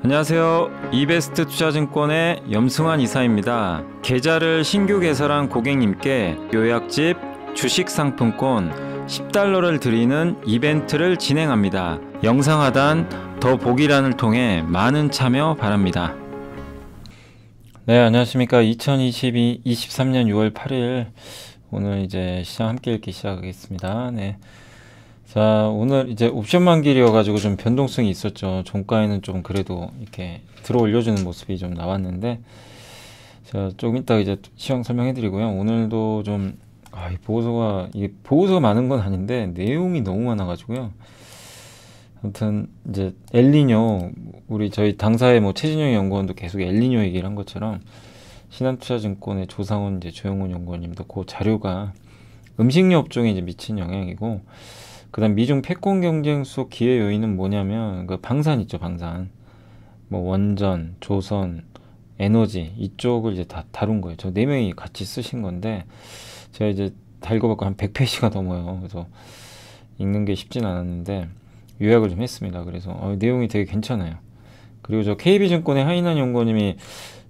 안녕하세요. 이베스트 투자증권의 염승환 이사입니다. 계좌를 신규 개설한 고객님께 요약집 주식 상품권 10달러를 드리는 이벤트를 진행합니다. 영상 하단 더 보기란을 통해 많은 참여 바랍니다. 네, 안녕하십니까. 2023년 6월 8일 오늘 이제 시장 함께 읽기 시작하겠습니다. 네. 자, 오늘 이제 옵션 만기이어가지고 좀 변동성이 있었죠. 종가에는 좀 그래도 이렇게 들어 올려주는 모습이 좀 나왔는데, 제가 조금 이따 이제 시황 설명해드리고요. 오늘도 좀, 이게 보고서가 많은 건 아닌데, 내용이 너무 많아가지고요. 아무튼, 이제 엘니뇨, 저희 당사의 뭐 최진영 연구원도 계속 엘니뇨 얘기를 한 것처럼, 신한투자증권의 조상훈 이제 조영훈 연구원님도 그 자료가 음식료 업종에 이제 미친 영향이고, 그 다음 미중 패권 경쟁 속 기회 요인은 뭐냐면 그 방산 있죠. 방산 뭐 원전, 조선, 에너지 이쪽을 이제 다 다룬 거예요. 저 4명이 같이 쓰신 건데 제가 이제 다 읽어봤고 한 100페이지가 넘어요. 그래서 읽는 게 쉽진 않았는데 요약을 좀 했습니다. 그래서 내용이 되게 괜찮아요. 그리고 저 KB증권의 하인한 연구원님이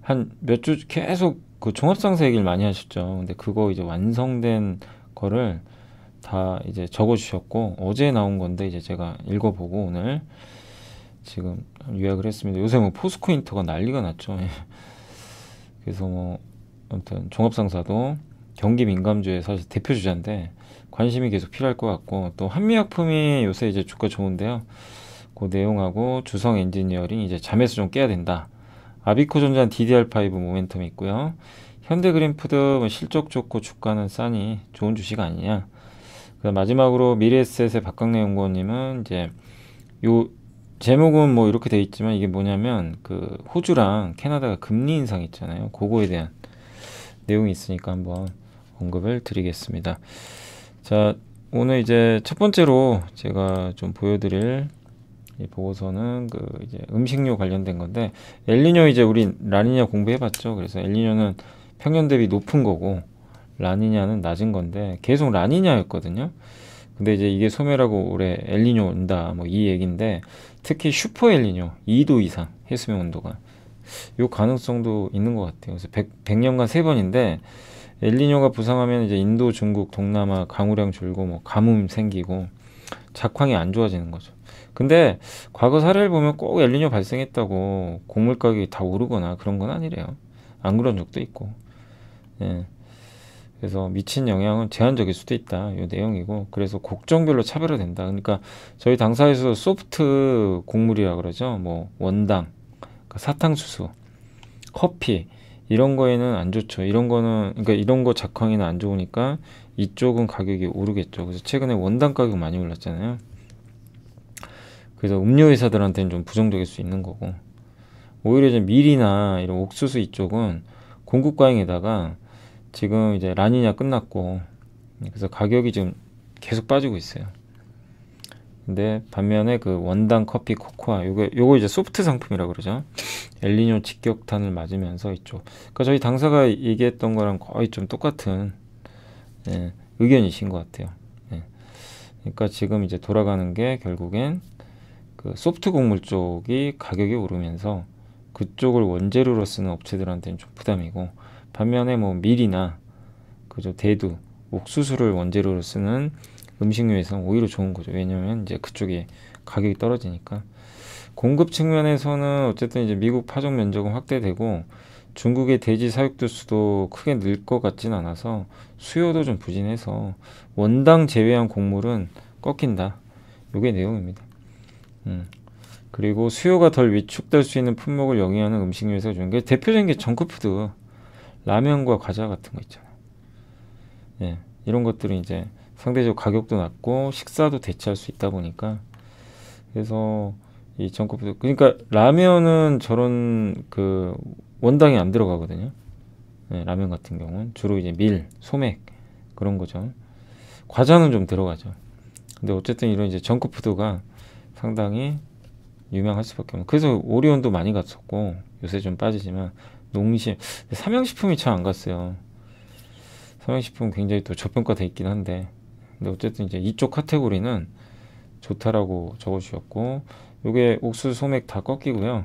한 몇 주 계속 그 종합상세 얘기를 많이 하셨죠. 근데 그거 이제 완성된 거를 다 이제 적어주셨고 어제 나온 건데 이제 제가 읽어보고 오늘 지금 요약을 했습니다. 요새 뭐 포스코 인터가 난리가 났죠. 그래서 뭐 아무튼 종합상사도 경기 민감주의 사실 대표 주자인데 관심이 계속 필요할 것 같고 또 한미약품이 요새 이제 주가 좋은데요. 그 내용하고 주성 엔지니어링 이제 잠에서 좀 깨야 된다. 아비코전자 DDR5 모멘텀이 있고요. 현대그린푸드 뭐 실적 좋고 주가는 싸니 좋은 주식 아니냐. 마지막으로 미래에셋의 박강래 연구원님은 이제 요 제목은 뭐 이렇게 돼 있지만 이게 뭐냐면 그 호주랑 캐나다가 금리 인상 있잖아요. 그거에 대한 내용이 있으니까 한번 언급을 드리겠습니다. 자, 오늘 이제 첫 번째로 제가 좀 보여드릴 이 보고서는 그 이제 음식료 관련된 건데 엘니뇨 이제 우리 라니냐 공부해봤죠. 그래서 엘니뇨는 평년 대비 높은 거고 라니냐는 낮은 건데 계속 라니냐였거든요. 근데 이제 이게 소멸하고 올해 엘니뇨 온다 뭐 이 얘기인데 특히 슈퍼 엘니뇨 2도 이상 해수면 온도가 요 가능성도 있는 것 같아요. 그래서 100년간 3번인데 엘니뇨가 부상하면 이제 인도, 중국, 동남아 강우량 줄고 뭐 가뭄 생기고 작황이 안 좋아지는 거죠. 근데 과거 사례를 보면 꼭 엘니뇨 발생했다고 곡물 가격이 다 오르거나 그런 건 아니래요. 안 그런 적도 있고. 예. 그래서 미친 영향은 제한적일 수도 있다. 이 내용이고 그래서 곡종별로 차별화된다. 그러니까 저희 당사에서 소프트 곡물이라 그러죠. 뭐 원당, 그러니까 사탕수수, 커피 이런 거에는 안 좋죠. 이런 거는 그러니까 이런 거 작황에는 안 좋으니까 이쪽은 가격이 오르겠죠. 그래서 최근에 원당 가격 많이 올랐잖아요. 그래서 음료 회사들한테는 좀 부정적일 수 있는 거고 오히려 이제 밀이나 이런 옥수수 이쪽은 공급 과잉에다가 지금 이제 라니냐 끝났고 그래서 가격이 지금 계속 빠지고 있어요. 근데 반면에 그 원당 커피 코코아 요거 이제 소프트 상품이라고 그러죠. 엘니뇨 직격탄을 맞으면서 이쪽 그러니까 저희 당사가 얘기했던 거랑 거의 좀 똑같은 의견이신 것 같아요. 그러니까 지금 이제 돌아가는 게 결국엔 그 소프트 곡물 쪽이 가격이 오르면서 그쪽을 원재료로 쓰는 업체들한테는 좀 부담이고 반면에 뭐 밀이나 그죠 대두, 옥수수를 원재료로 쓰는 음식료에서는 오히려 좋은 거죠. 왜냐면 이제 그쪽이 가격이 떨어지니까. 공급 측면에서는 어쨌든 이제 미국 파종 면적은 확대되고 중국의 돼지 사육도 수도 크게 늘 것 같진 않아서 수요도 좀 부진해서 원당 제외한 곡물은 꺾인다. 요게 내용입니다. 그리고 수요가 덜 위축될 수 있는 품목을 영위하는 음식료에서 좋은 게 대표적인 게 정크푸드 라면과 과자 같은 거 있잖아요. 이런 것들은 이제 상대적으로 가격도 낮고 식사도 대체할 수 있다 보니까 그래서 이 정크푸드 그러니까 라면은 저런 그 원당이 안 들어가거든요. 라면 같은 경우는 주로 이제 밀, 소맥 그런 거죠. 과자는 좀 들어가죠. 근데 어쨌든 이런 이제 정크푸드가 상당히 유명할 수밖에 없는. 그래서 오리온도 많이 갔었고 요새 좀 빠지지만 농심, 삼양식품이 잘 안 갔어요. 삼양식품은 굉장히 또 저평가돼 있긴 한데 근데 어쨌든 이제 이쪽 카테고리는 좋다라고 적어주셨고 요게 옥수수 소맥 다 꺾이고요.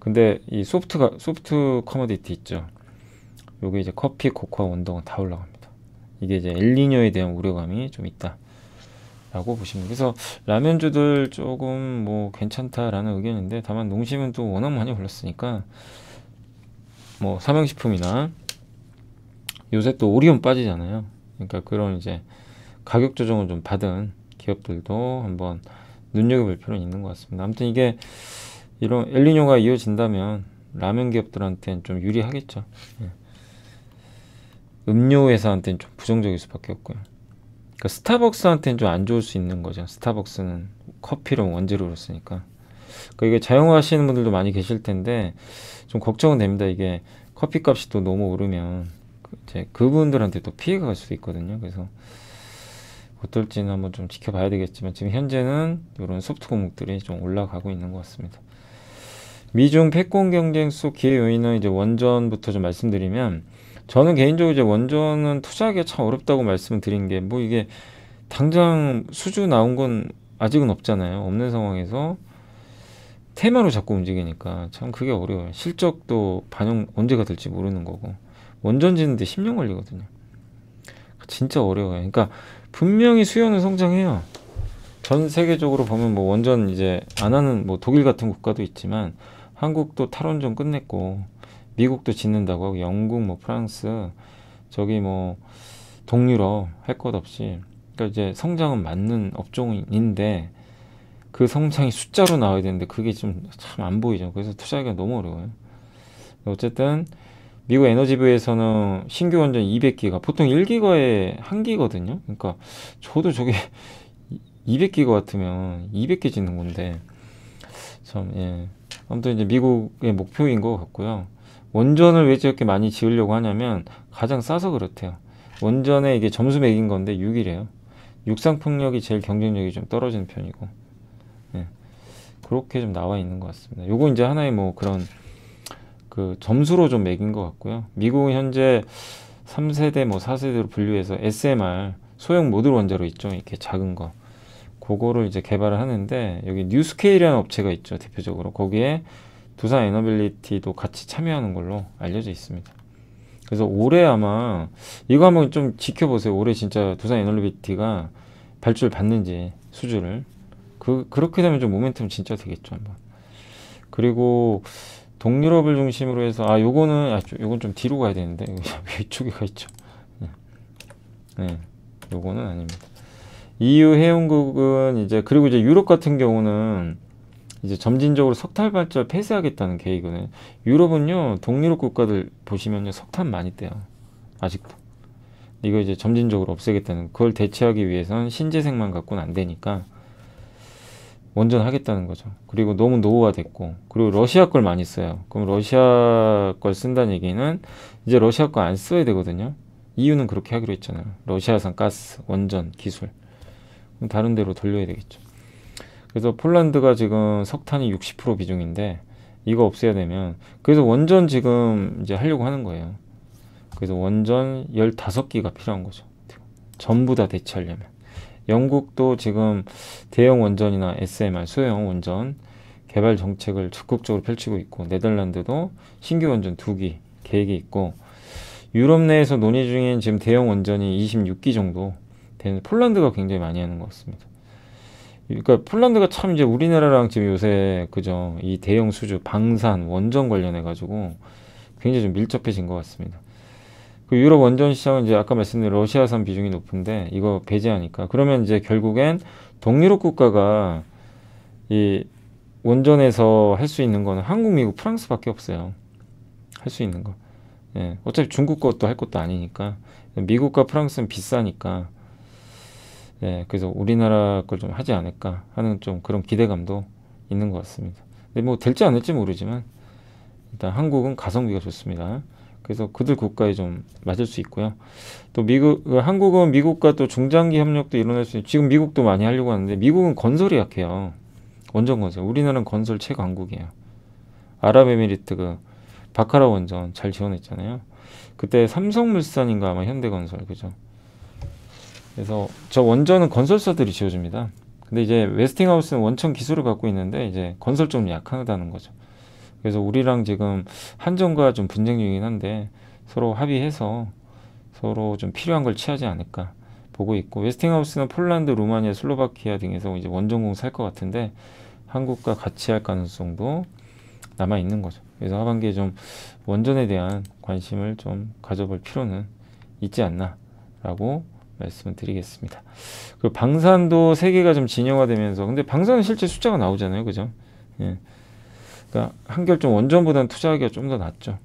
근데 이 소프트 커머디티 있죠. 요게 이제 커피, 코코아, 원동은 다 올라갑니다. 이게 이제 엘니뇨에 대한 우려감이 좀 있다 라고 보시면, 그래서 라면주들 조금 뭐 괜찮다라는 의견인데, 다만 농심은 또 워낙 많이 올랐으니까 뭐 삼양식품이나 요새 또 오리온 빠지잖아요. 그러니까 그런 이제 가격 조정을 좀 받은 기업들도 한번 눈여겨볼 필요는 있는 것 같습니다. 아무튼 이게 이런 엘니뇨가 이어진다면 라면 기업들한테는 좀 유리하겠죠. 예. 음료 회사한테는 좀 부정적일 수밖에 없고요. 그러니까 스타벅스한테는 좀 안 좋을 수 있는 거죠. 스타벅스는 커피를 원재료로 쓰니까. 그러니까 이게 자영업하시는 분들도 많이 계실 텐데 좀 걱정은 됩니다. 이게 커피값이 또 너무 오르면 이제 그분들한테 또 피해가 갈 수도 있거든요. 그래서 어떨지는 한번 좀 지켜봐야 되겠지만, 지금 현재는 이런 소프트 종목들이 좀 올라가고 있는 것 같습니다. 미중 패권 경쟁 속 기회 요인은 이제 원전부터 좀 말씀드리면, 저는 개인적으로 이제 원전은 투자하기가 참 어렵다고 말씀을 드린 게, 뭐 이게 당장 수주 나온 건 아직은 없잖아요. 없는 상황에서 테마로 자꾸 움직이니까 참 그게 어려워요. 실적도 반영 언제가 될지 모르는 거고, 원전 짓는데 10년 걸리거든요. 진짜 어려워요. 그러니까 분명히 수요는 성장해요. 전 세계적으로 보면 뭐 원전 이제 안 하는 뭐 독일 같은 국가도 있지만, 한국도 탈원전 끝냈고 미국도 짓는다고 하고, 영국 뭐 프랑스 저기 뭐 동유럽 할 것 없이, 그러니까 이제 성장은 맞는 업종인데 그 성장이 숫자로 나와야 되는데 그게 좀 참 안 보이죠. 그래서 투자하기가 너무 어려워요. 어쨌든 미국 에너지부에서는 신규 원전 200기가, 보통 1기가에 1기거든요. 그러니까 저도 저게 200기가 같으면 200개 짓는 건데 참, 예. 아무튼 이제 미국의 목표인 것 같고요. 원전을 왜 저렇게 많이 지으려고 하냐면 가장 싸서 그렇대요. 원전에 이게 점수 매긴 건데 6이래요. 육상폭력이 제일 경쟁력이 좀 떨어지는 편이고, 예. 그렇게 좀 나와 있는 것 같습니다. 요거 이제 하나의 뭐 그런 그 점수로 좀 매긴 것 같고요. 미국은 현재 3세대 뭐 4세대로 분류해서 SMR 소형 모듈 원자로 있죠. 이렇게 작은 거. 그거를 이제 개발을 하는데, 여기 뉴스케일이라는 업체가 있죠. 대표적으로. 거기에 두산 에너빌리티도 같이 참여하는 걸로 알려져 있습니다. 그래서 올해 아마 이거 한번 좀 지켜보세요. 올해 진짜 두산 에너빌리티가 발주를 받는지, 수주를. 그렇게 되면 좀 모멘텀 진짜 되겠죠. 한번. 그리고 동유럽을 중심으로 해서, 요건 좀 뒤로 가야 되는데, 이쪽에 가 있죠. 네. 요거는 아닙니다. EU 회원국은 이제, 그리고 이제 유럽 같은 경우는 이제 점진적으로 석탄 발전을 폐쇄하겠다는 계획이거든요. 유럽은요, 동유럽 국가들 보시면요, 석탄 많이 떼요. 아직도. 이거 이제 점진적으로 없애겠다는, 그걸 대체하기 위해서는 신재생만 갖고는 안 되니까 원전 하겠다는 거죠. 그리고 너무 노후화됐고, 그리고 러시아 걸 많이 써요. 그럼 러시아 걸 쓴다는 얘기는 이제 러시아 거 안 써야 되거든요. EU는 그렇게 하기로 했잖아요. 러시아산 가스, 원전, 기술. 그럼 다른 데로 돌려야 되겠죠. 그래서 폴란드가 지금 석탄이 60% 비중인데, 이거 없애야 되면, 그래서 원전 지금 이제 하려고 하는 거예요. 그래서 원전 15기가 필요한 거죠. 전부 다 대체하려면. 영국도 지금 대형 원전이나 SMR, 소형 원전 개발 정책을 적극적으로 펼치고 있고, 네덜란드도 신규 원전 2기 계획이 있고, 유럽 내에서 논의 중인 지금 대형 원전이 26기 정도 되는, 폴란드가 굉장히 많이 하는 것 같습니다. 그러니까 폴란드가 참 이제 우리나라랑 지금 요새 그죠, 이 대형 수주, 방산, 원전 관련해 가지고 굉장히 좀 밀접해진 것 같습니다. 그 유럽 원전 시장은 이제 아까 말씀드린 러시아산 비중이 높은데, 이거 배제하니까, 그러면 이제 결국엔 동유럽 국가가 이 원전에서 할 수 있는 거는 한국, 미국, 프랑스밖에 없어요. 할 수 있는 거. 예, 어차피 중국 것도 할 것도 아니니까. 미국과 프랑스는 비싸니까. 예, 그래서 우리나라 걸 좀 하지 않을까 하는 좀 그런 기대감도 있는 것 같습니다. 근데 뭐 될지 안 될지 모르지만, 일단 한국은 가성비가 좋습니다. 그래서 그들 국가에 좀 맞을 수 있고요. 또 한국은 미국과 또 중장기 협력도 일어날 수 있고, 지금 미국도 많이 하려고 하는데, 미국은 건설이 약해요. 원전 건설. 우리나라는 건설 최강국이에요. 아랍에미리트 그 바카라 원전 잘 지원했잖아요. 그때 삼성물산인가 아마 현대건설, 그죠? 그래서 저 원전은 건설사들이 지어줍니다. 근데 이제 웨스팅하우스는 원천 기술을 갖고 있는데 이제 건설 좀 약하다는 거죠. 그래서 우리랑 지금 한전과 좀 분쟁 중이긴 한데 서로 합의해서 서로 좀 필요한 걸 취하지 않을까 보고 있고, 웨스팅하우스는 폴란드, 루마니아, 슬로바키아 등에서 이제 원전공 살 것 같은데 한국과 같이 할 가능성도 남아 있는 거죠. 그래서 하반기에 좀 원전에 대한 관심을 좀 가져볼 필요는 있지 않나라고 말씀을 드리겠습니다. 그리고 방산도 세계가 좀 진영화되면서, 근데 방산은 실제 숫자가 나오잖아요, 그죠? 예. 그러니까 한결 좀 원전보다는 투자하기가 좀 더 낫죠.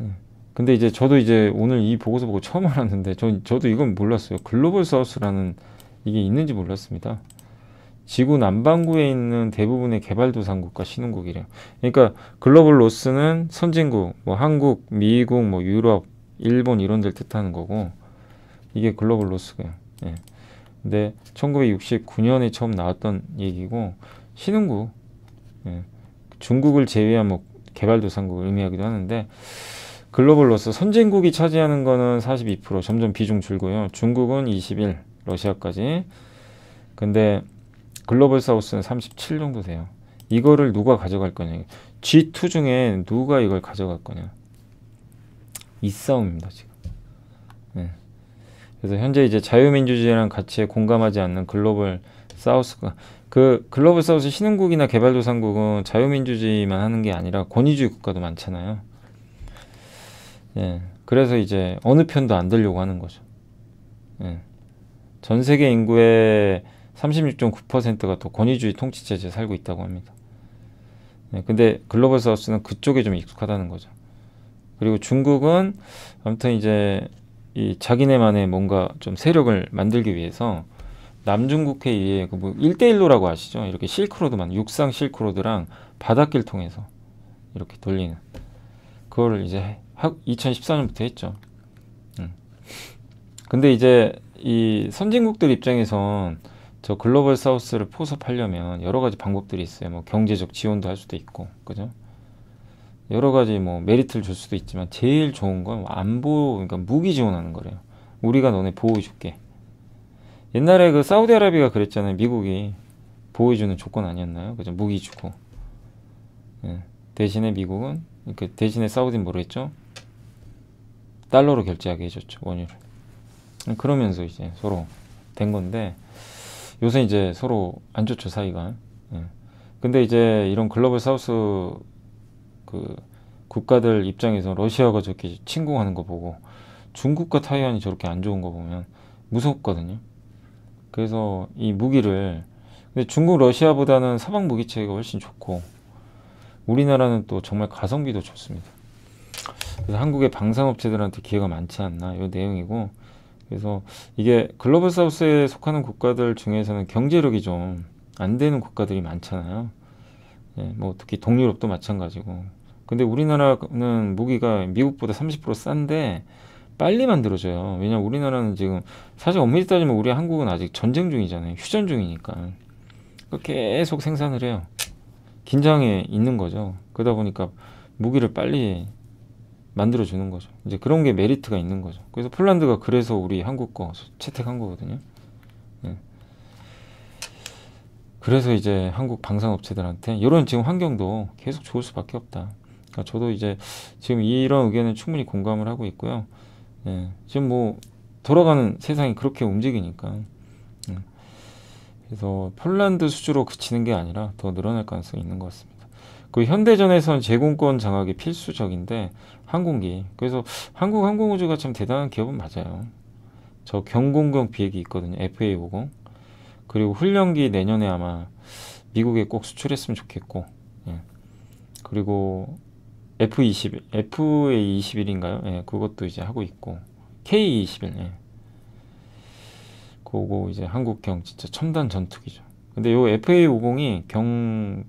예. 근데 이제 저도 이제 오늘 이 보고서 보고 처음 알았는데, 저도 이건 몰랐어요. 글로벌 사우스라는 이게 있는지 몰랐습니다. 지구 남반구에 있는 대부분의 개발도상국과 신흥국이래요. 그러니까 글로벌 노스는 선진국, 뭐 한국, 미국, 뭐 유럽, 일본 이런 데를 뜻하는 거고, 이게 글로벌 노스고요. 예. 근데 1969년에 처음 나왔던 얘기고, 신흥국, 예. 중국을 제외한 뭐 개발도상국을 의미하기도 하는데, 글로벌 노스 선진국이 차지하는 거는 42%, 점점 비중 줄고요. 중국은 21, 러시아까지. 근데 글로벌 사우스는 37 정도 돼요. 이거를 누가 가져갈 거냐. G2 중에 누가 이걸 가져갈 거냐. 이 싸움입니다, 지금. 네. 그래서 현재 이제 자유민주주의랑 가치에 공감하지 않는 글로벌 사우스가, 그 글로벌 사우스 신흥국이나 개발도상국은 자유민주주의만 하는 게 아니라 권위주의 국가도 많잖아요. 예. 그래서 이제 어느 편도 안 들려고 하는 거죠. 예. 전 세계 인구의 36.9%가 또 권위주의 통치체제에 살고 있다고 합니다. 네, 근데 글로벌 사우스는 그쪽에 좀 익숙하다는 거죠. 그리고 중국은 아무튼 이제 이 자기네만의 뭔가 좀 세력을 만들기 위해서 남중국해에 의해 그 뭐 1대1로라고 아시죠? 이렇게 실크로드만, 육상 실크로드랑 바닷길 통해서 이렇게 돌리는 그거를 이제 2014년부터 했죠. 근데 이제 이 선진국들 입장에선 저 글로벌 사우스를 포섭하려면 여러 가지 방법들이 있어요. 뭐 경제적 지원도 할 수도 있고, 그죠? 여러 가지 뭐 메리트를 줄 수도 있지만 제일 좋은 건 안보, 그러니까 무기 지원하는 거래요. 우리가 너네 보호해줄게. 옛날에 그 사우디아라비아가 그랬잖아요. 미국이 보호해주는 조건 아니었나요? 그죠? 무기 주고. 예. 대신에 미국은, 그 대신에 사우디는 뭐로 했죠? 달러로 결제하게 해줬죠. 원유를. 그러면서 이제 서로 된 건데, 요새 이제 서로 안 좋죠, 사이가. 예. 근데 이제 이런 글로벌 사우스 그 국가들 입장에서 러시아가 저렇게 침공하는 거 보고 중국과 타이완이 저렇게 안 좋은 거 보면 무섭거든요. 그래서 이 무기를, 근데 중국, 러시아보다는 서방 무기 체계가 훨씬 좋고 우리나라는 또 정말 가성비도 좋습니다. 그래서 한국의 방산업체들한테 기회가 많지 않나, 이 내용이고, 그래서 이게 글로벌 사우스에 속하는 국가들 중에서는 경제력이 좀 안 되는 국가들이 많잖아요. 예, 뭐 특히 동유럽도 마찬가지고. 근데 우리나라는 무기가 미국보다 30% 싼데 빨리 만들어져요. 왜냐면 우리나라는 지금 사실 엄밀히 따지면 우리 한국은 아직 전쟁 중이잖아요. 휴전 중이니까. 계속 생산을 해요. 긴장해 있는 거죠. 그러다 보니까 무기를 빨리 만들어주는 거죠. 이제 그런 게 메리트가 있는 거죠. 그래서 폴란드가 그래서 우리 한국 거 채택한 거거든요. 예. 그래서 이제 한국 방산업체들한테 이런 지금 환경도 계속 좋을 수밖에 없다. 그러니까 저도 이제 지금 이런 의견은 충분히 공감을 하고 있고요. 예. 지금 뭐 돌아가는 세상이 그렇게 움직이니까. 예. 그래서 폴란드 수주로 그치는 게 아니라 더 늘어날 가능성이 있는 것 같습니다. 그 현대전에서는 제공권 장악이 필수적인데 항공기, 그래서 한국 항공우주가 참 대단한 기업은 맞아요. 저 경공격 비행기 있거든요. FA50. 그리고 훈련기 내년에 아마 미국에 꼭 수출했으면 좋겠고, 예. 그리고 FA21인가요? 예, 그것도 이제 하고 있고, K21, 예. 그거 이제 한국형 진짜 첨단 전투기죠. 근데 요 FA50이 경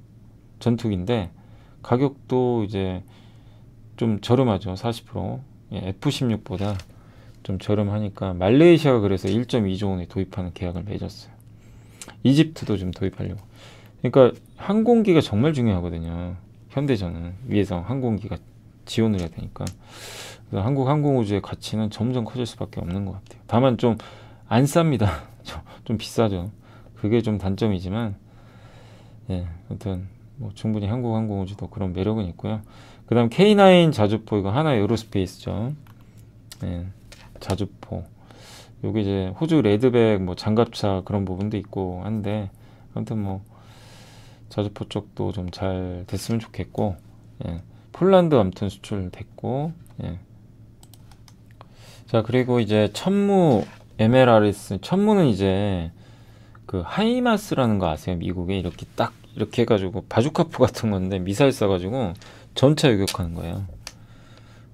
전투기인데 가격도 이제 좀 저렴하죠. 40%. 예, F16보다 좀 저렴하니까 말레이시아가 그래서 1.2조 원에 도입하는 계약을 맺었어요. 이집트도 좀 도입하려고. 그러니까 항공기가 정말 중요하거든요. 현대전은 위에서 항공기가 지원을 해야 되니까. 그래서 한국 항공우주의 가치는 점점 커질 수밖에 없는 것 같아요. 다만 좀 안 쌉니다. 좀 비싸죠. 그게 좀 단점이지만, 예, 아무튼 뭐 충분히 한국 항공우주도 그런 매력은 있고요. 그 다음 K9 자주포, 이거 하나 에어로스페이스죠. 예, 자주포. 요게 이제 호주 레드백 뭐 장갑차 그런 부분도 있고 한데, 아무튼 뭐 자주포 쪽도 좀 잘 됐으면 좋겠고, 예, 폴란드 아무튼 수출됐고, 예. 자, 그리고 이제 천무 MLRS, 천무는 이제 그 하이마스라는 거 아세요? 미국에 이렇게 딱 이렇게 해가지고 바주카포 같은 건데 미사일 쏴가지고 전차 요격하는 거예요.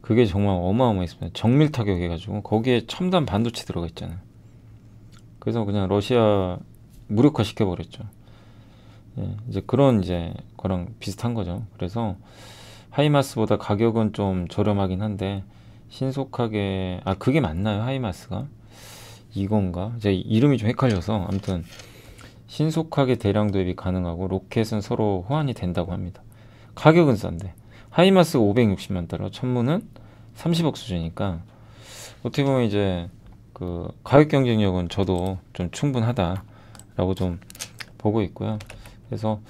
그게 정말 어마어마했습니다. 정밀 타격 해가지고 거기에 첨단 반도체 들어가 있잖아요. 그래서 그냥 러시아 무력화 시켜버렸죠. 예, 이제 그런 이제 거랑 비슷한 거죠. 그래서 하이마스보다 가격은 좀 저렴하긴 한데 신속하게, 아 그게 맞나요? 하이마스가 이건가? 제가 이름이 좀 헷갈려서 아무튼 신속하게 대량 도입이 가능하고 로켓은 서로 호환이 된다고 합니다. 가격은 싼데 하이마스가 560만 달러, 천무는 30억 수준이니까 어떻게 보면 이제 그 가격 경쟁력은 저도 좀 충분하다라고 좀 보고 있고요. 그래서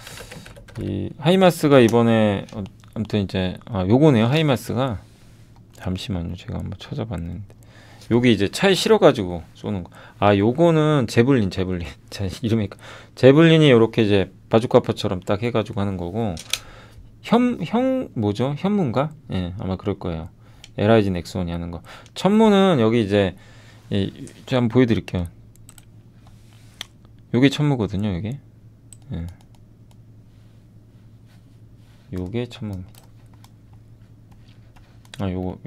이 하이마스가 이번에 아무튼 이제 요거네요. 하이마스가 잠시만요. 제가 한번 찾아봤는데 요게 이제 차에 실어가지고 쏘는 거. 요거는 제블린. 제 이름이 제블린이 요렇게 이제 바주카포처럼 딱 해가지고 하는 거고, 뭐죠? 현무인가? 예, 아마 그럴 거예요. LIG 넥슨이 하는 거. 천무는 여기 이제, 예, 제가 한번 보여드릴게요. 요게 천무거든요, 요게. 예. 요게 천무입니다. 요거.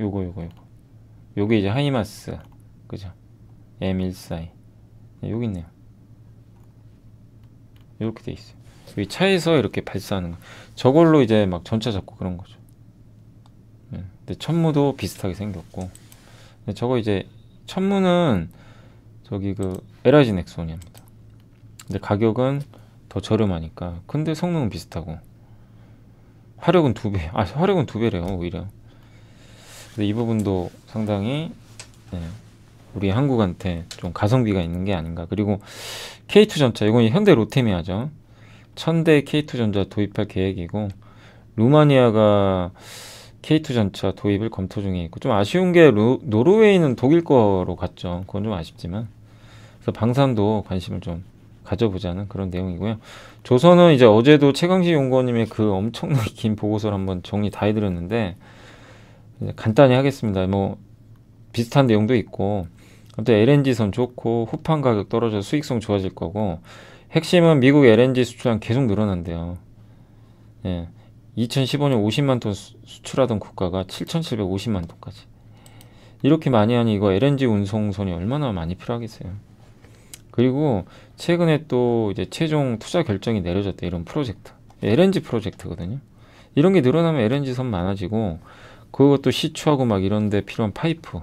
요게 이제 하이마스, 그죠? M14. 네, 여기 있네요. 이렇게 돼 있어요. 여기 차에서 이렇게 발사하는 거. 저걸로 이제 막 전차 잡고 그런 거죠. 네. 근데 천무도 비슷하게 생겼고. 근데 저거 이제 천무는 저기 그 LIG 넥소니아입니다. 근데 가격은 더 저렴하니까. 근데 성능은 비슷하고. 화력은 2배. 화력은 2배래요, 오히려. 근데 이 부분도 상당히, 네, 우리 한국한테 좀 가성비가 있는 게 아닌가. 그리고 K2 전차, 이건 현대 로테미아죠. 1000대 K2 전차 도입할 계획이고, 루마니아가 K2 전차 도입을 검토 중에 있고, 좀 아쉬운 게 노르웨이는 독일 거로 갔죠. 그건 좀 아쉽지만, 그래서 방산도 관심을 좀 가져보자는 그런 내용이고요. 조선은 이제 어제도 최강식 연구원님의 그 엄청나게 긴 보고서를 한번 정리 다 해드렸는데, 간단히 하겠습니다. 뭐 비슷한 내용도 있고, 아무튼 LNG선 좋고 후판 가격 떨어져 수익성 좋아질 거고, 핵심은 미국 LNG 수출량 계속 늘어난대요. 예, 2015년 50만 톤 수출하던 국가가 7,750만 톤까지. 이렇게 많이 하니 이거 LNG 운송선이 얼마나 많이 필요하겠어요. 그리고 최근에 또 이제 최종 투자 결정이 내려졌대. 이런 프로젝트, LNG 프로젝트거든요. 이런 게 늘어나면 LNG 선 많아지고, 그것도 시추하고 막 이런데 필요한 파이프.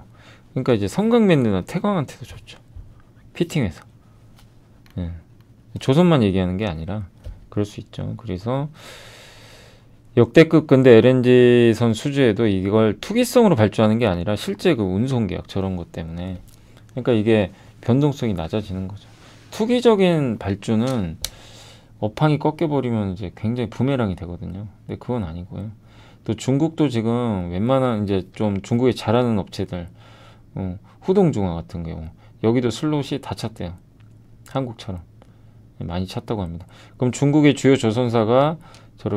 그러니까 이제 성강랜드나 태광한테도 좋죠. 피팅해서. 예. 조선만 얘기하는 게 아니라 그럴 수 있죠. 그래서 역대급 근데 LNG선 수주에도 이걸 투기성으로 발주하는 게 아니라 실제 그 운송계약 저런 것 때문에, 그러니까 이게 변동성이 낮아지는 거죠. 투기적인 발주는 업황이 꺾여버리면 이제 굉장히 부메랑이 되거든요. 근데 그건 아니고요. 또 중국도 지금 웬만한 이제 좀 중국에 잘하는 업체들, 후동중화 같은 경우 여기도 슬롯이 다 찼대요. 한국처럼 많이 찼다고 합니다. 그럼 중국의 주요 조선사가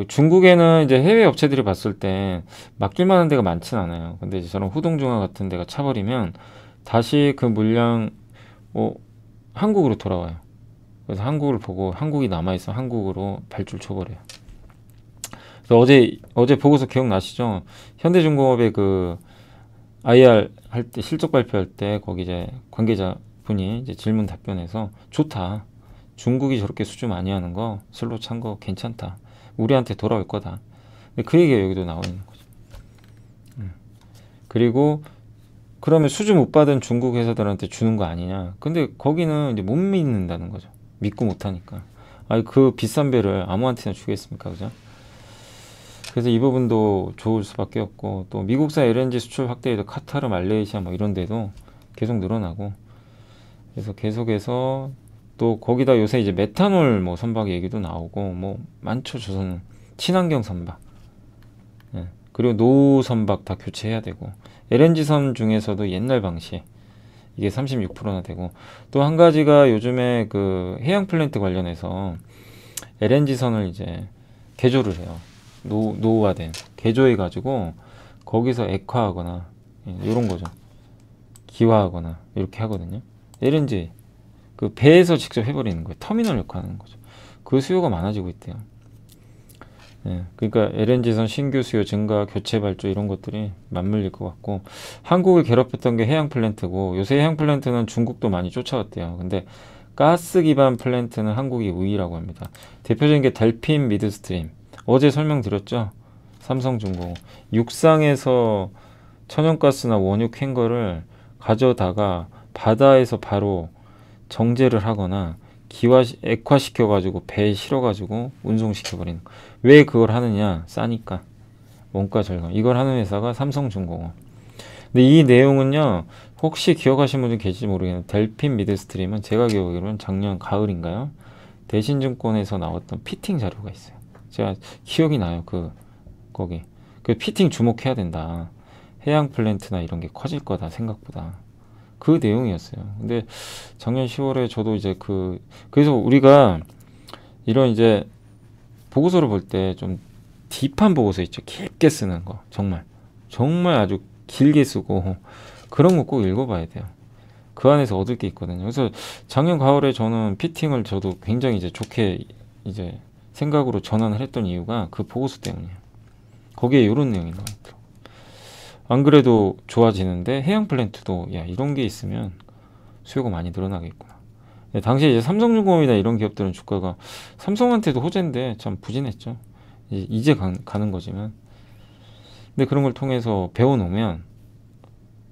중국에는 이제 해외 업체들이 봤을 때 맡길 만한 데가 많진 않아요. 근데 이제 저런 후동중화 같은 데가 차버리면 다시 그 물량 한국으로 돌아와요. 그래서 한국을 보고 한국이 남아있어 한국으로 발주를 쳐버려요. 그래서 어제 보고서 기억나시죠? 현대중공업의 그 IR 할 때 실적 발표할 때 거기 이제 관계자 분이 이제 질문 답변해서 좋다. 중국이 저렇게 수주 많이 하는 거 슬롯 찬 거 괜찮다. 우리한테 돌아올 거다. 근데 그 얘기가 여기도 나와 있는 거죠. 그리고 그러면 수주 못 받은 중국 회사들한테 주는 거 아니냐? 근데 거기는 이제 못 믿는다는 거죠. 믿고 못 하니까. 그 비싼 배를 아무한테나 주겠습니까, 그죠? 그래서 이 부분도 좋을 수밖에 없고, 또 미국산 LNG 수출 확대에도 카타르, 말레이시아 뭐 이런 데도 계속 늘어나고, 그래서 계속해서 또 거기다 요새 이제 메탄올 뭐 선박 얘기도 나오고 뭐 많죠. 조선은 친환경 선박, 예. 그리고 노후 선박 다 교체해야 되고, LNG선 중에서도 옛날 방식 이게 36%나 되고, 또 한 가지가 요즘에 그 해양 플랜트 관련해서 LNG선을 이제 개조를 해요. 노후화된 개조해 가지고 거기서 액화하거나 이런 거죠. 기화하거나 이렇게 하거든요. LNG 그 배에서 직접 해버리는 거예요. 터미널 역할하는 거죠. 그 수요가 많아지고 있대요. 예, 그러니까 LNG선 신규 수요 증가, 교체 발주 이런 것들이 맞물릴 것 같고, 한국을 괴롭혔던 게 해양 플랜트고, 요새 해양 플랜트는 중국도 많이 쫓아왔대요. 근데 가스 기반 플랜트는 한국이 우위라고 합니다. 대표적인 게 델핀 미드스트림. 어제 설명드렸죠. 삼성중공업. 육상에서 천연가스나 원유 캔 거를 가져다가 바다에서 바로 정제를 하거나 액화시켜 가지고 배에 실어 가지고 운송시켜 버리는 거. 왜 그걸 하느냐? 싸니까. 원가 절감. 이걸 하는 회사가 삼성중공업. 근데 이 내용은요, 혹시 기억하시는 분들 계실지 모르겠는데, 델핀 미드스트림은 제가 기억하기로는 작년 가을인가요? 대신증권에서 나왔던 피팅 자료가 있어요. 제가 기억이 나요. 거기. 그 피팅 주목해야 된다. 해양 플랜트나 이런 게 커질 거다, 생각보다. 그 내용이었어요. 근데 작년 10월에 저도 이제 그래서 우리가 이런 이제 보고서를 볼 때 좀 딥한 보고서 있죠. 깊게 쓰는 거. 정말 아주 길게 쓰고, 그런 거 꼭 읽어봐야 돼요. 그 안에서 얻을 게 있거든요. 그래서 작년 가을에 저는 피팅을 저도 굉장히 이제 좋게 이제 생각으로 전환을 했던 이유가 그 보고서 때문이에요. 거기에 이런 내용이 나와 있더라고요. 안 그래도 좋아지는데 해양 플랜트도 야, 이런 게 있으면 수요가 많이 늘어나겠구나. 당시에 이제 삼성중공업이나 이런 기업들은 주가가 삼성한테도 호재인데 참 부진했죠. 이제 가는 거지만, 근데 그런 걸 통해서 배워놓으면,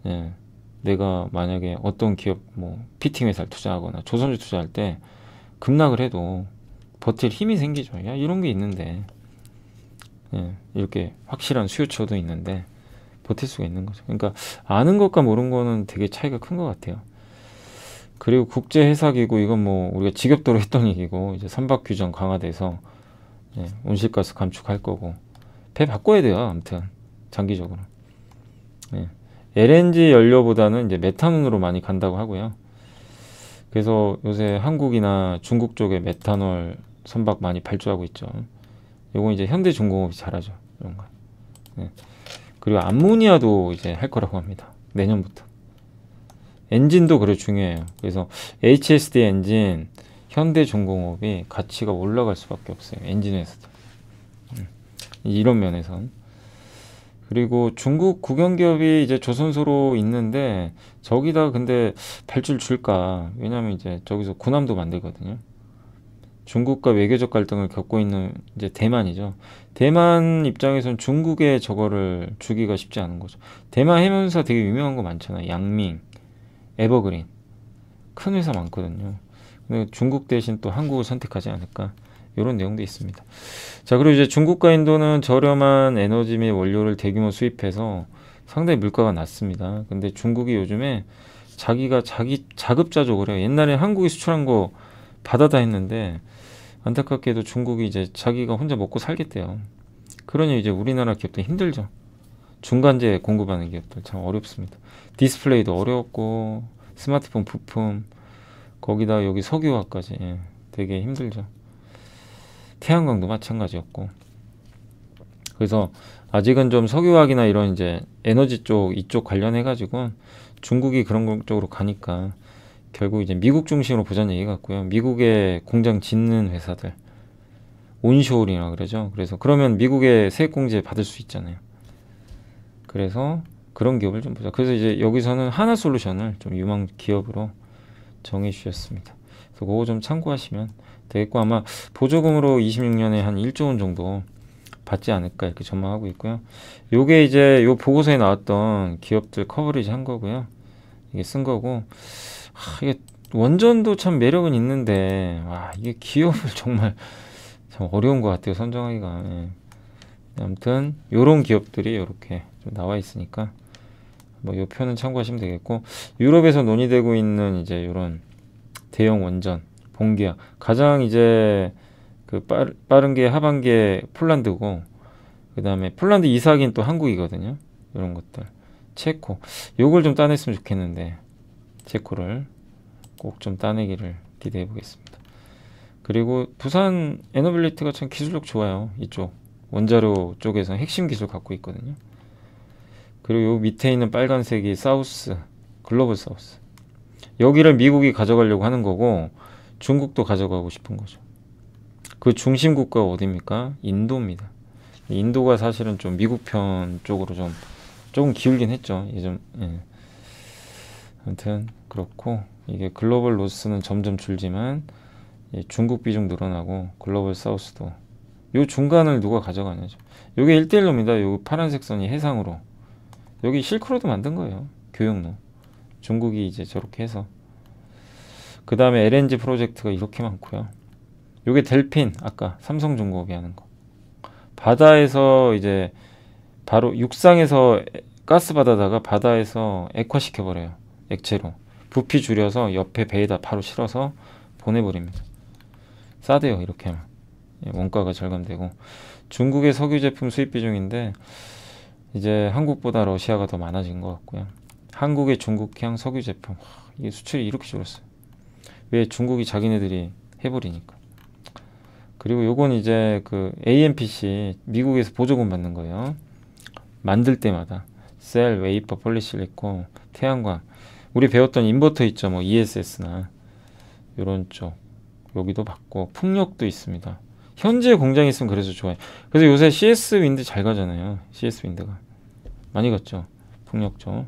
예, 내가 만약에 어떤 기업 뭐 피팅 회사를 투자하거나 조선주 투자할 때 급락을 해도 버틸 힘이 생기죠. 야, 이런 게 있는데, 예, 이렇게 확실한 수요처도 있는데 버틸 수가 있는 거죠. 그러니까 아는 것과 모르는 거는 되게 차이가 큰 것 같아요. 그리고 국제회사기구, 이건 뭐 우리가 지겹도록 했던 얘기고, 이제 선박 규정 강화돼서, 예, 온실가스 감축할 거고, 배 바꿔야 돼요. 아무튼 장기적으로. 예, LNG 연료보다는 이제 메탄올로 많이 간다고 하고요. 그래서 요새 한국이나 중국 쪽에 메탄올 선박 많이 발주하고 있죠. 요건 이제 현대중공업이 잘하죠. 이런 거. 예. 그리고 암모니아도 이제 할 거라고 합니다. 내년부터. 엔진도 그래 중요해요. 그래서 HSD 엔진, 현대중공업이 가치가 올라갈 수밖에 없어요. 엔진 회사도. 이런 면에선. 그리고 중국 국영기업이 이제 조선소로 있는데, 저기다 근데 발주를 줄까? 왜냐면 이제 저기서 군함도 만들거든요. 중국과 외교적 갈등을 겪고 있는 이제 대만이죠. 대만 입장에선 중국에 저거를 주기가 쉽지 않은 거죠. 대만 해면사 되게 유명한 거 많잖아요. 양밍, 에버그린. 큰 회사 많거든요. 근데 중국 대신 또 한국을 선택하지 않을까? 이런 내용도 있습니다. 자, 그리고 이제 중국과 인도는 저렴한 에너지 및 원료를 대규모 수입해서 상당히 물가가 낮습니다. 근데 중국이 요즘에 자기가 자급자족을 해요. 옛날에 한국이 수출한 거 받아다 했는데, 안타깝게도 중국이 이제 자기가 혼자 먹고 살겠대요. 그러니 이제 우리나라 기업도 힘들죠. 중간재 공급하는 기업들 참 어렵습니다. 디스플레이도 어렵고, 스마트폰 부품, 거기다 여기 석유화까지, 예, 되게 힘들죠. 태양광도 마찬가지였고. 그래서 아직은 좀 석유화학이나 이런 이제 에너지 쪽, 이쪽 관련해 가지고 중국이 그런 쪽으로 가니까 결국 이제 미국 중심으로 보자는 얘기 같고요. 미국에 공장 짓는 회사들, 온쇼어링이라고 그러죠. 그래서 그러면 미국의 세액공제 받을 수 있잖아요. 그래서 그런 기업을 좀 보자. 그래서 이제 여기서는 하나솔루션을 좀 유망 기업으로 정해 주셨습니다. 그래서 그거 좀 참고하시면 되겠고, 아마 보조금으로 26년에 한 1조 원 정도 받지 않을까 이렇게 전망하고 있고요. 요게 이제 요 보고서에 나왔던 기업들 커버리지 한 거고요. 이게 쓴 거고, 이게 원전도 참 매력은 있는데, 이게 기업을 정말 참 어려운 것 같아요, 선정하기가. 예. 아무튼 요런 기업들이 이렇게 좀 나와 있으니까 뭐 요 표는 참고하시면 되겠고, 유럽에서 논의되고 있는 이제 요런 대형 원전 본계약, 가장 이제 그 빠른 게 하반기에 폴란드고, 그 다음에 폴란드 이사하기는 또 한국이거든요. 이런 것들. 체코. 요걸 좀 따냈으면 좋겠는데, 체코를 꼭 좀 따내기를 기대해 보겠습니다. 그리고 부산 에너빌리티가 참 기술력 좋아요. 이쪽 원자료 쪽에서 핵심 기술 갖고 있거든요. 그리고 요 밑에 있는 빨간색이 사우스, 글로벌 사우스. 여기를 미국이 가져가려고 하는 거고 중국도 가져가고 싶은 거죠. 그 중심 국가가 어디입니까? 인도입니다. 인도가 사실은 좀 미국 편 쪽으로 조금 기울긴 했죠. 예전. 예. 아무튼 그렇고, 이게 글로벌 노스는 점점 줄지만 중국 비중 늘어나고 글로벌 사우스도 요 중간을 누가 가져가냐죠. 요게 1대1로입니다. 요 파란색 선이 해상으로. 여기 실크로드 만든 거예요. 교역로. 중국이 이제 저렇게 해서. 그 다음에 LNG 프로젝트가 이렇게 많고요. 요게 델핀, 아까 삼성중공업이 하는 거. 바다에서 이제 바로 육상에서 가스 받아다가 바다에서 액화시켜버려요. 액체로. 부피 줄여서 옆에 배에다 바로 실어서 보내버립니다. 싸대요. 이렇게 하면. 원가가 절감되고. 중국의 석유 제품 수입 비중인데 이제 한국보다 러시아가 더 많아진 것 같고요. 한국의 중국향 석유 제품, 이게 수출이 이렇게 줄었어요. 왜? 중국이 자기네들이 해버리니까. 그리고 요건 이제 그 AMPC 미국에서 보조금 받는 거예요. 만들 때마다 셀, 웨이퍼, 폴리실리콘, 태양광. 우리 배웠던 인버터 있죠, 뭐 ESS나 요런 쪽. 여기도 받고 풍력도 있습니다. 현재 공장이 있으면 그래서 좋아요. 그래서 요새 CS 윈드 잘 가잖아요. CS 윈드가 많이 갔죠. 풍력 쪽.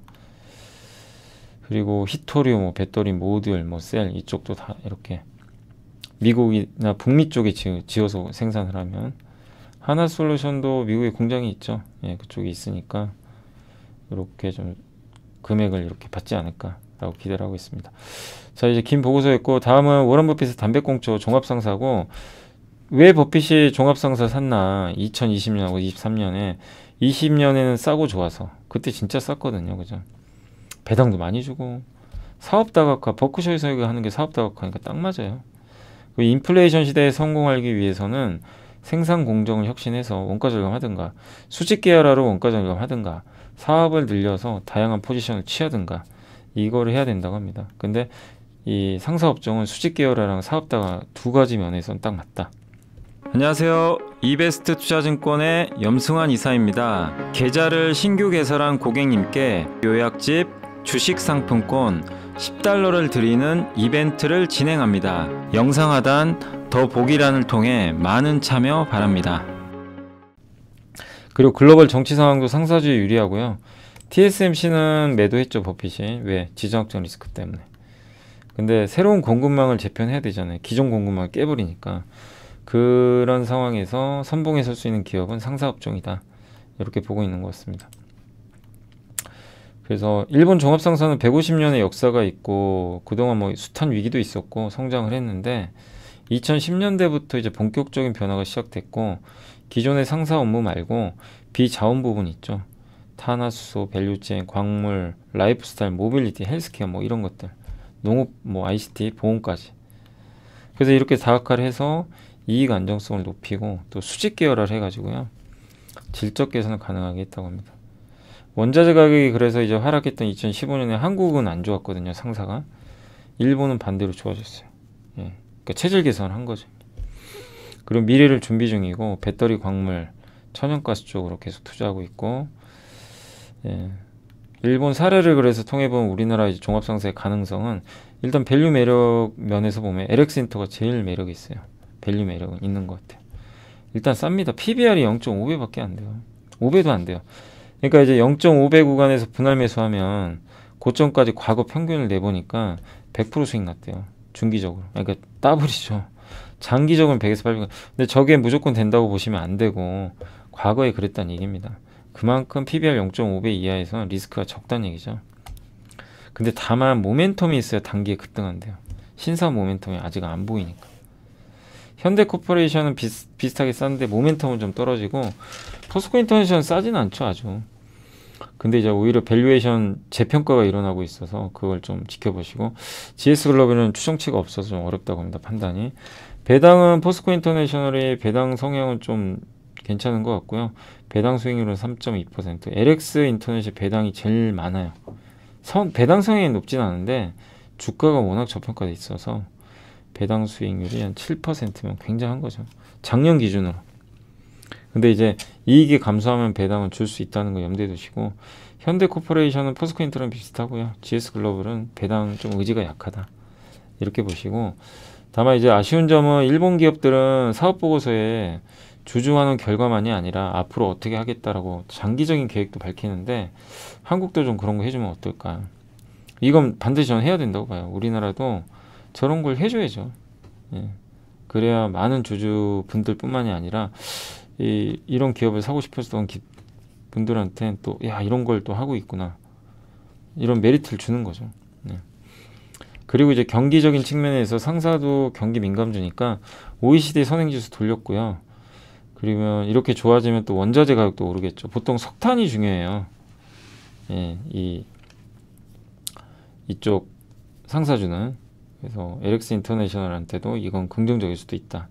그리고 히토리오, 뭐 배터리 모듈, 뭐 셀, 이쪽도 다 이렇게 미국이나 북미 쪽에 지어서 생산을 하면, 하나솔루션도 미국에 공장이 있죠. 예, 그쪽에 있으니까 이렇게 좀 금액을 이렇게 받지 않을까라고 기대를 하고 있습니다. 자, 이제 긴 보고서였고, 다음은 워런 버핏의 담배꽁초 종합상사고, 왜 버핏이 종합상사 샀나? 2020년하고 23년에 20년에는 싸고 좋아서, 그때 진짜 쌌거든요. 그죠? 배당도 많이 주고, 사업다각화, 버크셔에서 하는 게 사업다각화니까 딱 맞아요. 그 인플레이션 시대에 성공하기 위해서는 생산 공정을 혁신해서 원가 절감하든가, 수직 계열화로 원가 절감하든가, 사업을 늘려서 다양한 포지션을 취하든가, 이거를 해야 된다고 합니다. 근데 이 상사업종은 수직 계열화랑 사업다가 두 가지 면에서는 딱 맞다. 안녕하세요. 이베스트 투자증권의 염승환 이사입니다. 계좌를 신규 개설한 고객님께 요약집 주식 상품권 $10를 드리는 이벤트를 진행합니다. 영상 하단 더 보기란을 통해 많은 참여 바랍니다. 그리고 글로벌 정치 상황도 상사주에 유리하고요. TSMC는 매도했죠, 버핏이. 왜? 지정학적 리스크 때문에. 근데 새로운 공급망을 재편해야 되잖아요. 기존 공급망을 깨버리니까. 그런 상황에서 선봉에 설 수 있는 기업은 상사업종이다. 이렇게 보고 있는 것 같습니다. 그래서 일본 종합상사는 150년의 역사가 있고, 그동안 뭐 숱한 위기도 있었고 성장을 했는데, 2010년대부터 이제 본격적인 변화가 시작됐고, 기존의 상사 업무 말고 비자원 부분 있죠. 탄화수소, 밸류체인, 광물, 라이프스타일, 모빌리티, 헬스케어 뭐 이런 것들, 농업, 뭐 ICT, 보험까지. 그래서 이렇게 다각화를 해서 이익 안정성을 높이고, 또 수직 계열화를 해가지고요, 질적 개선을 가능하게 했다고 합니다. 원자재 가격이 그래서 이제 하락했던 2015년에 한국은 안 좋았거든요, 상사가. 일본은 반대로 좋아졌어요. 예. 그러니까 체질 개선을 한 거죠. 그리고 미래를 준비 중이고, 배터리, 광물, 천연가스 쪽으로 계속 투자하고 있고, 예. 일본 사례를 그래서 통해보면 우리나라 이제 종합상사의 가능성은, 일단 밸류 매력 면에서 보면 LX인터가 제일 매력이 있어요. 밸류 매력은 있는 것 같아요. 일단 쌉니다. PBR이 0.5배밖에 안 돼요. 5배도 안 돼요. 그러니까 이제 0.5배 구간에서 분할 매수하면 고점까지 과거 평균을 내보니까 100% 수익 났대요. 중기적으로. 그러니까 더블이죠. 장기적으로는 100에서 800. 근데 저게 무조건 된다고 보시면 안 되고, 과거에 그랬다는 얘기입니다. 그만큼 PBR 0.5배 이하에서는 리스크가 적다는 얘기죠. 근데 다만 모멘텀이 있어야 단기에 급등한대요. 신사 모멘텀이 아직 안 보이니까. 현대코퍼레이션은 비슷하게 쌌는데 모멘텀은 좀 떨어지고, 포스코 인터내셔널은 싸지는 않죠, 아주. 근데 이제 오히려 밸류에이션 재평가가 일어나고 있어서 그걸 좀 지켜보시고, GS글로벌은 추정치가 없어서 좀 어렵다고 합니다. 판단이. 배당은 포스코 인터내셔널의 배당 성향은 좀 괜찮은 것 같고요. 배당 수익률은 3.2%. LX 인터넷이 배당이 제일 많아요. 배당 성향이 높진 않은데 주가가 워낙 저평가돼 있어서 배당 수익률이 한 7%면 굉장한 거죠. 작년 기준으로. 근데 이제 이익이 감소하면 배당은 줄 수 있다는 거 염두에 두시고, 현대코퍼레이션은 포스코인터랑 비슷하고요. GS글로벌은 배당 좀 의지가 약하다, 이렇게 보시고, 다만 이제 아쉬운 점은 일본 기업들은 사업보고서에 주주환원 결과만이 아니라 앞으로 어떻게 하겠다라고 장기적인 계획도 밝히는데, 한국도 좀 그런 거 해주면 어떨까. 이건 반드시 저는 해야 된다고 봐요. 우리나라도 저런 걸 해줘야죠. 예. 그래야 많은 주주분들 뿐만이 아니라 이런 기업을 사고 싶었던 분들한테 또, 야, 이런 걸 또 하고 있구나, 이런 메리트를 주는 거죠. 네. 그리고 이제 경기적인 측면에서 상사도 경기 민감주니까 OECD 선행지수 돌렸고요. 그러면 이렇게 좋아지면 또 원자재 가격도 오르겠죠. 보통 석탄이 중요해요. 예, 이쪽 상사주는. 그래서 LX 인터내셔널한테도 이건 긍정적일 수도 있다.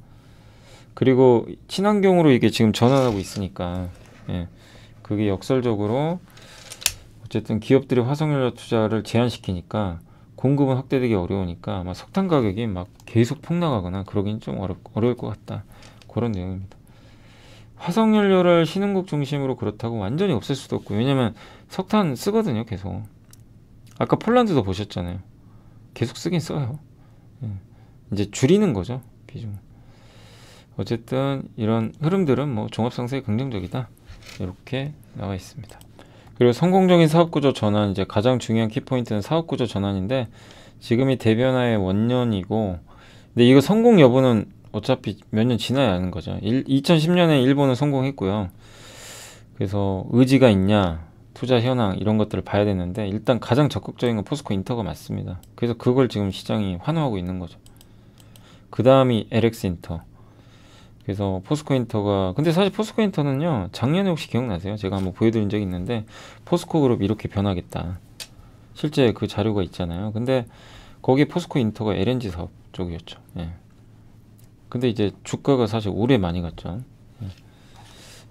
그리고 친환경으로 이게 지금 전환하고 있으니까, 예, 그게 역설적으로 어쨌든 기업들이 화석연료 투자를 제한시키니까 공급은 확대되기 어려우니까 아마 석탄 가격이 막 계속 폭락하거나 그러긴 좀 어려울 것 같다, 그런 내용입니다. 화석연료를 신흥국 중심으로 그렇다고 완전히 없앨 수도 없고, 왜냐면 석탄 쓰거든요, 계속. 아까 폴란드도 보셨잖아요. 계속 쓰긴 써요. 이제 줄이는 거죠, 비중. 어쨌든 이런 흐름들은 뭐 종합상세에 긍정적이다, 이렇게 나와 있습니다. 그리고 성공적인 사업구조 전환, 이제 가장 중요한 키포인트는 사업구조 전환인데, 지금이 대변화의 원년이고, 근데 이거 성공 여부는 어차피 몇 년 지나야 하는 거죠. 2010년에 일본은 성공했고요. 그래서 의지가 있냐, 투자 현황, 이런 것들을 봐야 되는데, 일단 가장 적극적인 건 포스코 인터가 맞습니다. 그래서 그걸 지금 시장이 환호하고 있는 거죠. 그 다음이 LX 인터. 그래서 포스코 인터가, 근데 사실 포스코 인터는요, 작년에 혹시 기억나세요? 제가 한번 보여드린 적이 있는데, 포스코 그룹 이렇게 변하겠다, 실제 그 자료가 있잖아요. 근데 거기 포스코 인터가 LNG 사업 쪽이었죠. 예. 근데 이제 주가가 사실 오래 많이 갔죠. 예.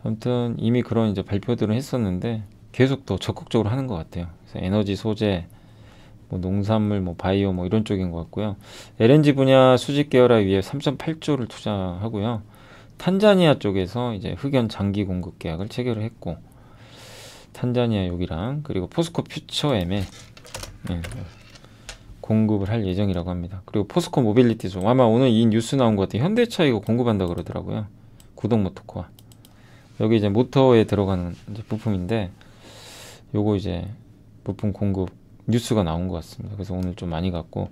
아무튼 이미 그런 이제 발표들은 했었는데 계속 더 적극적으로 하는 것 같아요. 그래서 에너지 소재, 뭐 농산물, 뭐 바이오, 뭐 이런 쪽인 것 같고요. LNG 분야 수직 계열화 위에 3.8조를 투자하고요. 탄자니아 쪽에서 이제 흑연 장기 공급 계약을 체결을 했고, 탄자니아 여기랑, 그리고 포스코 퓨처엠에, 예, 공급을 할 예정이라고 합니다. 그리고 포스코 모빌리티죠. 아마 오늘 이 뉴스 나온 것 같아요. 현대차 이거 공급한다 그러더라고요. 구동 모터코어. 여기 이제 모터에 들어가는 이제 부품인데, 요거 이제 부품 공급 뉴스가 나온 것 같습니다. 그래서 오늘 좀 많이 갔고,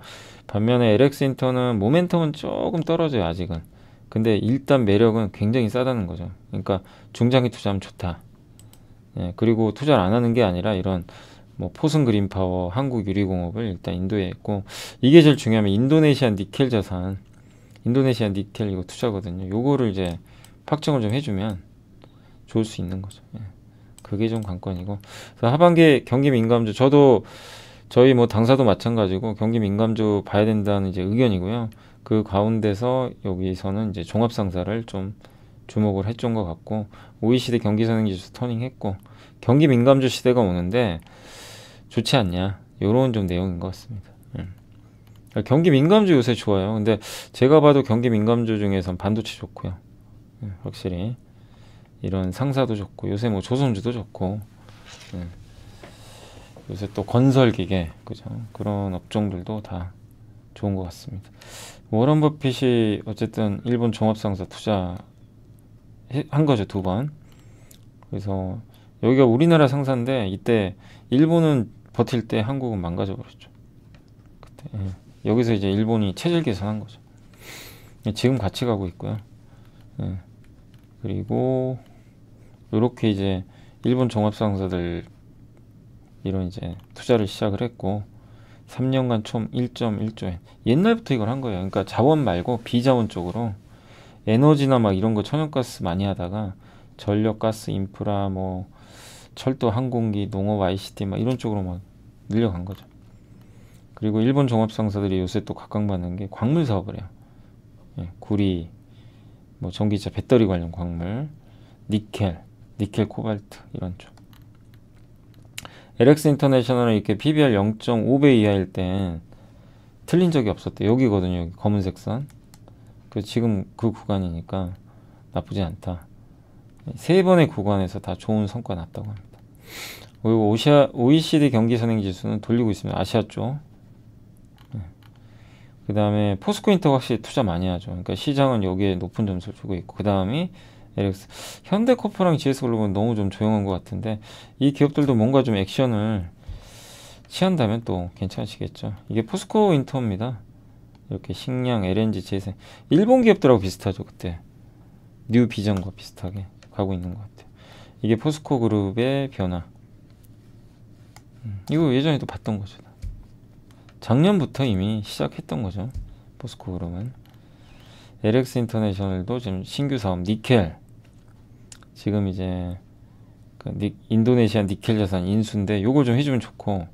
반면에 LX 인터는 모멘텀은 조금 떨어져요, 아직은. 근데 일단 매력은 굉장히 싸다는 거죠. 그러니까 중장기 투자하면 좋다. 예, 그리고 투자를 안 하는 게 아니라 이런 뭐 포승 그린파워, 한국유리공업을 일단 인도에 했고, 이게 제일 중요하면 인도네시아 니켈 자산, 인도네시아 니켈 이거 투자거든요. 요거를 이제 확정을 좀 해주면 좋을 수 있는 거죠. 예, 그게 좀 관건이고, 그래서 하반기 경기 민감주, 저도 저희 뭐 당사도 마찬가지고 경기 민감주 봐야 된다는 이제 의견이고요. 그 가운데서 여기서는 이제 종합상사를 좀 주목을 해준 것 같고, OECD 경기선행지수 터닝했고, 경기 민감주 시대가 오는데 좋지 않냐, 요런 좀 내용인 것 같습니다. 경기 민감주 요새 좋아요. 근데 제가 봐도 경기 민감주 중에선 반도체 좋고요. 확실히 이런 상사도 좋고, 요새 뭐 조선주도 좋고, 요새 또 건설기계, 그죠? 그런 업종들도 다 좋은 것 같습니다. 워런 버핏이 어쨌든 일본 종합상사 투자 한 거죠, 2번. 그래서 여기가 우리나라 상사인데, 이때 일본은 버틸 때 한국은 망가져 버렸죠. 그때, 예. 여기서 이제 일본이 체질 개선한 거죠. 지금 같이 가고 있고요. 예. 그리고 이렇게 이제 일본 종합상사들 이런 이제 투자를 시작을 했고, 3년간 총 1.1조 엔. 옛날부터 이걸 한 거예요. 그러니까 자원 말고 비자원 쪽으로 에너지나 막 이런 거 천연가스 많이 하다가 전력, 가스, 인프라, 뭐 철도, 항공기, 농업, ICT 막 이런 쪽으로 막 늘려간 거죠. 그리고 일본 종합상사들이 요새 또 각광받는 게 광물 사업을 해요. 예, 구리, 뭐 전기차 배터리 관련 광물, 니켈, 코발트 이런 쪽. LX 인터내셔널은 이렇게 PBR 0.5배 이하일 땐 틀린 적이 없었대. 여기거든요. 여기 검은색 선. 그 지금 그 구간이니까 나쁘지 않다. 세 번의 구간에서 다 좋은 성과 났다고 합니다. 그리고 OECD 경기 선행 지수는 돌리고 있습니다. 아시아 쪽. 그 다음에 포스코인터 확실히 투자 많이 하죠. 그러니까 시장은 여기에 높은 점수를 주고 있고, 그 다음이 LX, 현대코프랑 GS글로벌은 너무 좀 조용한 것 같은데 이 기업들도 뭔가 좀 액션을 취한다면 또 괜찮으시겠죠. 이게 포스코인터입니다. 이렇게 식량, LNG, 재생, 일본 기업들하고 비슷하죠. 그때 뉴비전과 비슷하게 가고 있는 것 같아요. 이게 포스코 그룹의 변화. 이거 예전에도 봤던 거죠. 작년부터 이미 시작했던 거죠. 포스코 그룹은. LX 인터내셔널도 지금 신규 사업 니켈, 지금 이제 그 인도네시아 니켈 자산 인수인데 요거 좀 해주면 좋고,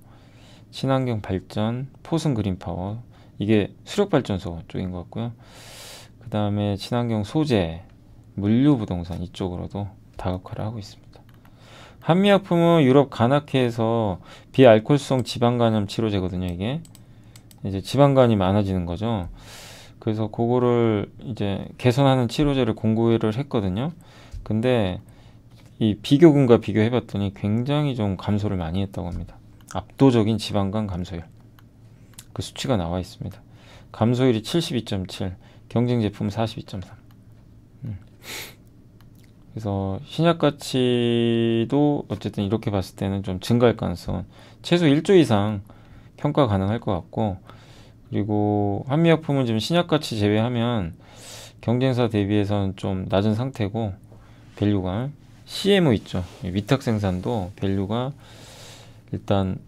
친환경 발전, 포승 그린파워, 이게 수력발전소 쪽인 것 같고요. 그 다음에 친환경 소재, 물류부동산 이쪽으로도 다각화를 하고 있습니다. 한미약품은 유럽 가나케에서 비알코올성 지방간염 치료제거든요. 이게 이제 지방간이 많아지는 거죠. 그래서 그거를 이제 개선하는 치료제를 공고를 했거든요. 근데 이 비교군과 비교해봤더니 굉장히 좀 감소를 많이 했다고 합니다. 압도적인 지방간 감소율. 그 수치가 나와 있습니다. 감소율이 72.7, 경쟁 제품 42.3. 그래서 신약 가치도 어쨌든 이렇게 봤을 때는 좀 증가할 가능성은 최소 1조 이상 평가 가능할 것 같고, 그리고 한미약품은 지금 신약 가치 제외하면 경쟁사 대비해서는 좀 낮은 상태고, 밸류가 CMO 있죠. 위탁 생산도 밸류가 일단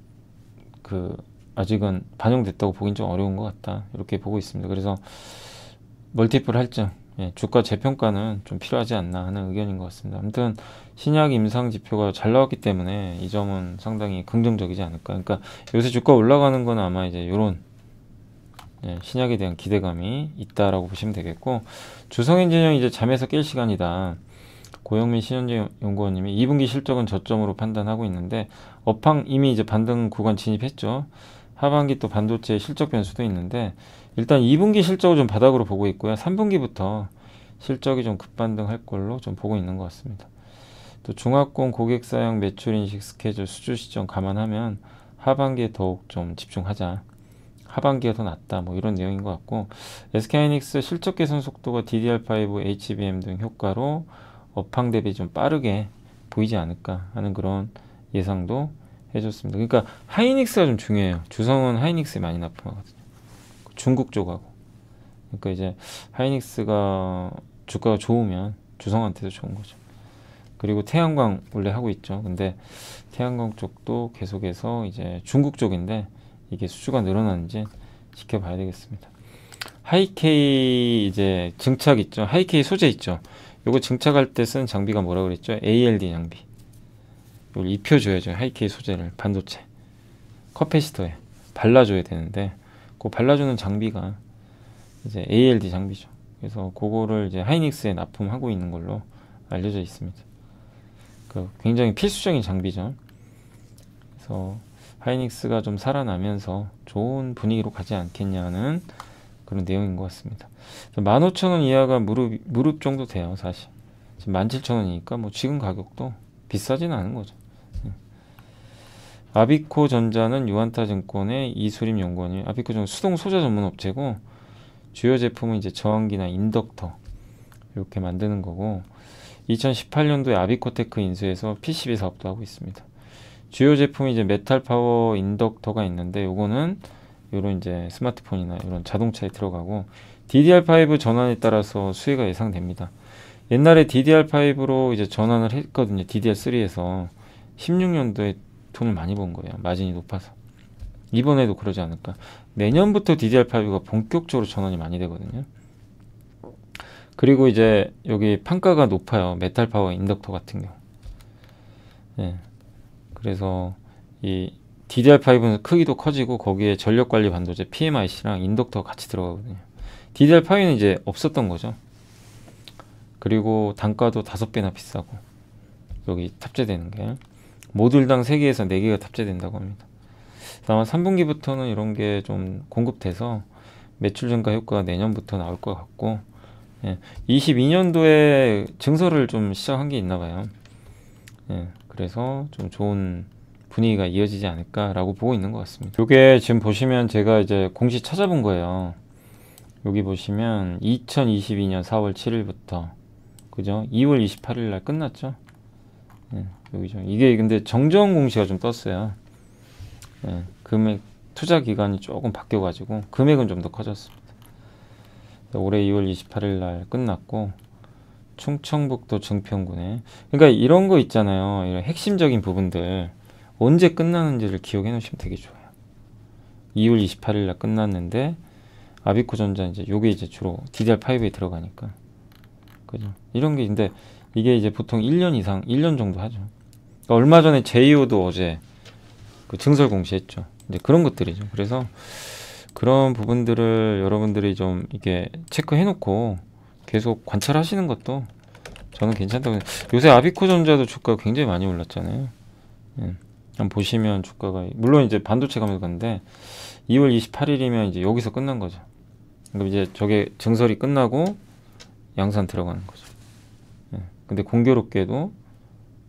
그 아직은 반영됐다고 보긴 좀 어려운 것 같다. 이렇게 보고 있습니다. 그래서 멀티플 할증, 주가 재평가는 좀 필요하지 않나 하는 의견인 것 같습니다. 아무튼 신약 임상 지표가 잘 나왔기 때문에 이 점은 상당히 긍정적이지 않을까. 그러니까 요새 주가 올라가는 건 아마 이제 요런 신약에 대한 기대감이 있다라고 보시면 되겠고, 주성엔지니어링 이제 잠에서 깰 시간이다. 고영민 신현재 연구원님이 2분기 실적은 저점으로 판단하고 있는데, 업황 이미 이제 반등 구간 진입했죠. 하반기 또 반도체 실적 변수도 있는데, 일단 2분기 실적을 좀 바닥으로 보고 있고요. 3분기부터 실적이 좀 급반등할 걸로 좀 보고 있는 것 같습니다. 또 중화권 고객사용 매출 인식 스케줄 수주 시점 감안하면 하반기에 더욱 좀 집중하자. 하반기가 더 낫다. 뭐 이런 내용인 것 같고, SK하이닉스 실적 개선 속도가 DDR5, HBM 등 효과로 업황 대비 좀 빠르게 보이지 않을까 하는 그런 예상도 해줬습니다. 그러니까 하이닉스가 좀 중요해요. 주성은 하이닉스에 많이 납품하거든요. 중국 쪽하고. 그러니까 이제 하이닉스가 주가가 좋으면 주성한테도 좋은 거죠. 그리고 태양광 원래 하고 있죠. 근데 태양광 쪽도 계속해서 이제 중국 쪽인데 이게 수주가 늘어나는지 지켜봐야 되겠습니다. 하이케이 이제 증착 있죠. 하이케이 소재 있죠. 요거 증착할 때 쓰는 장비가 뭐라 그랬죠? ALD 장비. 이걸 입혀줘야죠. 하이케이 소재를 반도체 커패시터에 발라줘야 되는데, 그 발라주는 장비가 이제 ALD 장비죠. 그래서 그거를 이제 하이닉스에 납품하고 있는 걸로 알려져 있습니다. 그 굉장히 필수적인 장비죠. 그래서 하이닉스가 좀 살아나면서 좋은 분위기로 가지 않겠냐는 그런 내용인 것 같습니다. 15,000원 이하가 무릎 정도 돼요. 사실 지금 17,000원이니까 뭐 지금 가격도 비싸지는 않은 거죠. 아비코전자는 유안타증권의 이수림 연구원이, 아비코전자 수동 소자 전문 업체고, 주요 제품은 이제 저항기나 인덕터 이렇게 만드는 거고, 2018년도에 아비코테크 인수해서 PCB 사업도 하고 있습니다. 주요 제품이 이제 메탈 파워 인덕터가 있는데, 요거는 요런 이제 스마트폰이나 이런 자동차에 들어가고, DDR5 전환에 따라서 수혜가 예상됩니다. 옛날에 DDR5로 이제 전환을 했거든요. DDR3에서 16년도에 돈을 많이 번 거예요. 마진이 높아서. 이번에도 그러지 않을까. 내년부터 DDR5가 본격적으로 전환이 많이 되거든요. 그리고 이제 여기 판가가 높아요. 메탈 파워 인덕터 같은 경우. 예. 그래서 이 DDR5는 크기도 커지고 거기에 전력관리 반도체 PMIC랑 인덕터가 같이 들어가거든요. DDR5는 이제 없었던 거죠. 그리고 단가도 5배나 비싸고 여기 탑재되는 게 모듈당 3개에서 4개가 탑재된다고 합니다. 아마 3분기부터는 이런 게 좀 공급돼서 매출 증가 효과가 내년부터 나올 것 같고, 22년도에 증설을 좀 시작한 게 있나 봐요. 그래서 좀 좋은 분위기가 이어지지 않을까라고 보고 있는 것 같습니다. 이게 지금 보시면 제가 이제 공시 찾아본 거예요. 여기 보시면 2022년 4월 7일부터 그죠? 2월 28일 날 끝났죠. 여기죠. 이게 근데 정정 공시가 좀 떴어요. 금액 투자 기간이 조금 바뀌어 가지고 금액은 좀 더 커졌습니다. 올해 2월 28일 날 끝났고, 충청북도 증평군에, 그러니까 이런 거 있잖아요. 이런 핵심적인 부분들 언제 끝나는지를 기억해 놓으시면 되게 좋아요. 2월 28일 날 끝났는데 아비코전자 이제 요게 이제 주로 DDR5에 들어가니까, 그죠? 이런 게 근데 이게 이제 보통 1년 이상, 1년 정도 하죠. 그러니까 얼마 전에 제이오도 어제 그 증설 공시했죠. 이제 그런 것들이죠. 그래서 그런 부분들을 여러분들이 좀 이게 체크해 놓고 계속 관찰하시는 것도 저는 괜찮다고. 요새 아비코전자도 주가가 굉장히 많이 올랐잖아요. 한번 보시면 주가가 물론 이제 반도체 가면서 갔는데 2월 28일이면 이제 여기서 끝난 거죠. 그럼 이제 저게 증설이 끝나고 양산 들어가는 거죠. 근데 공교롭게도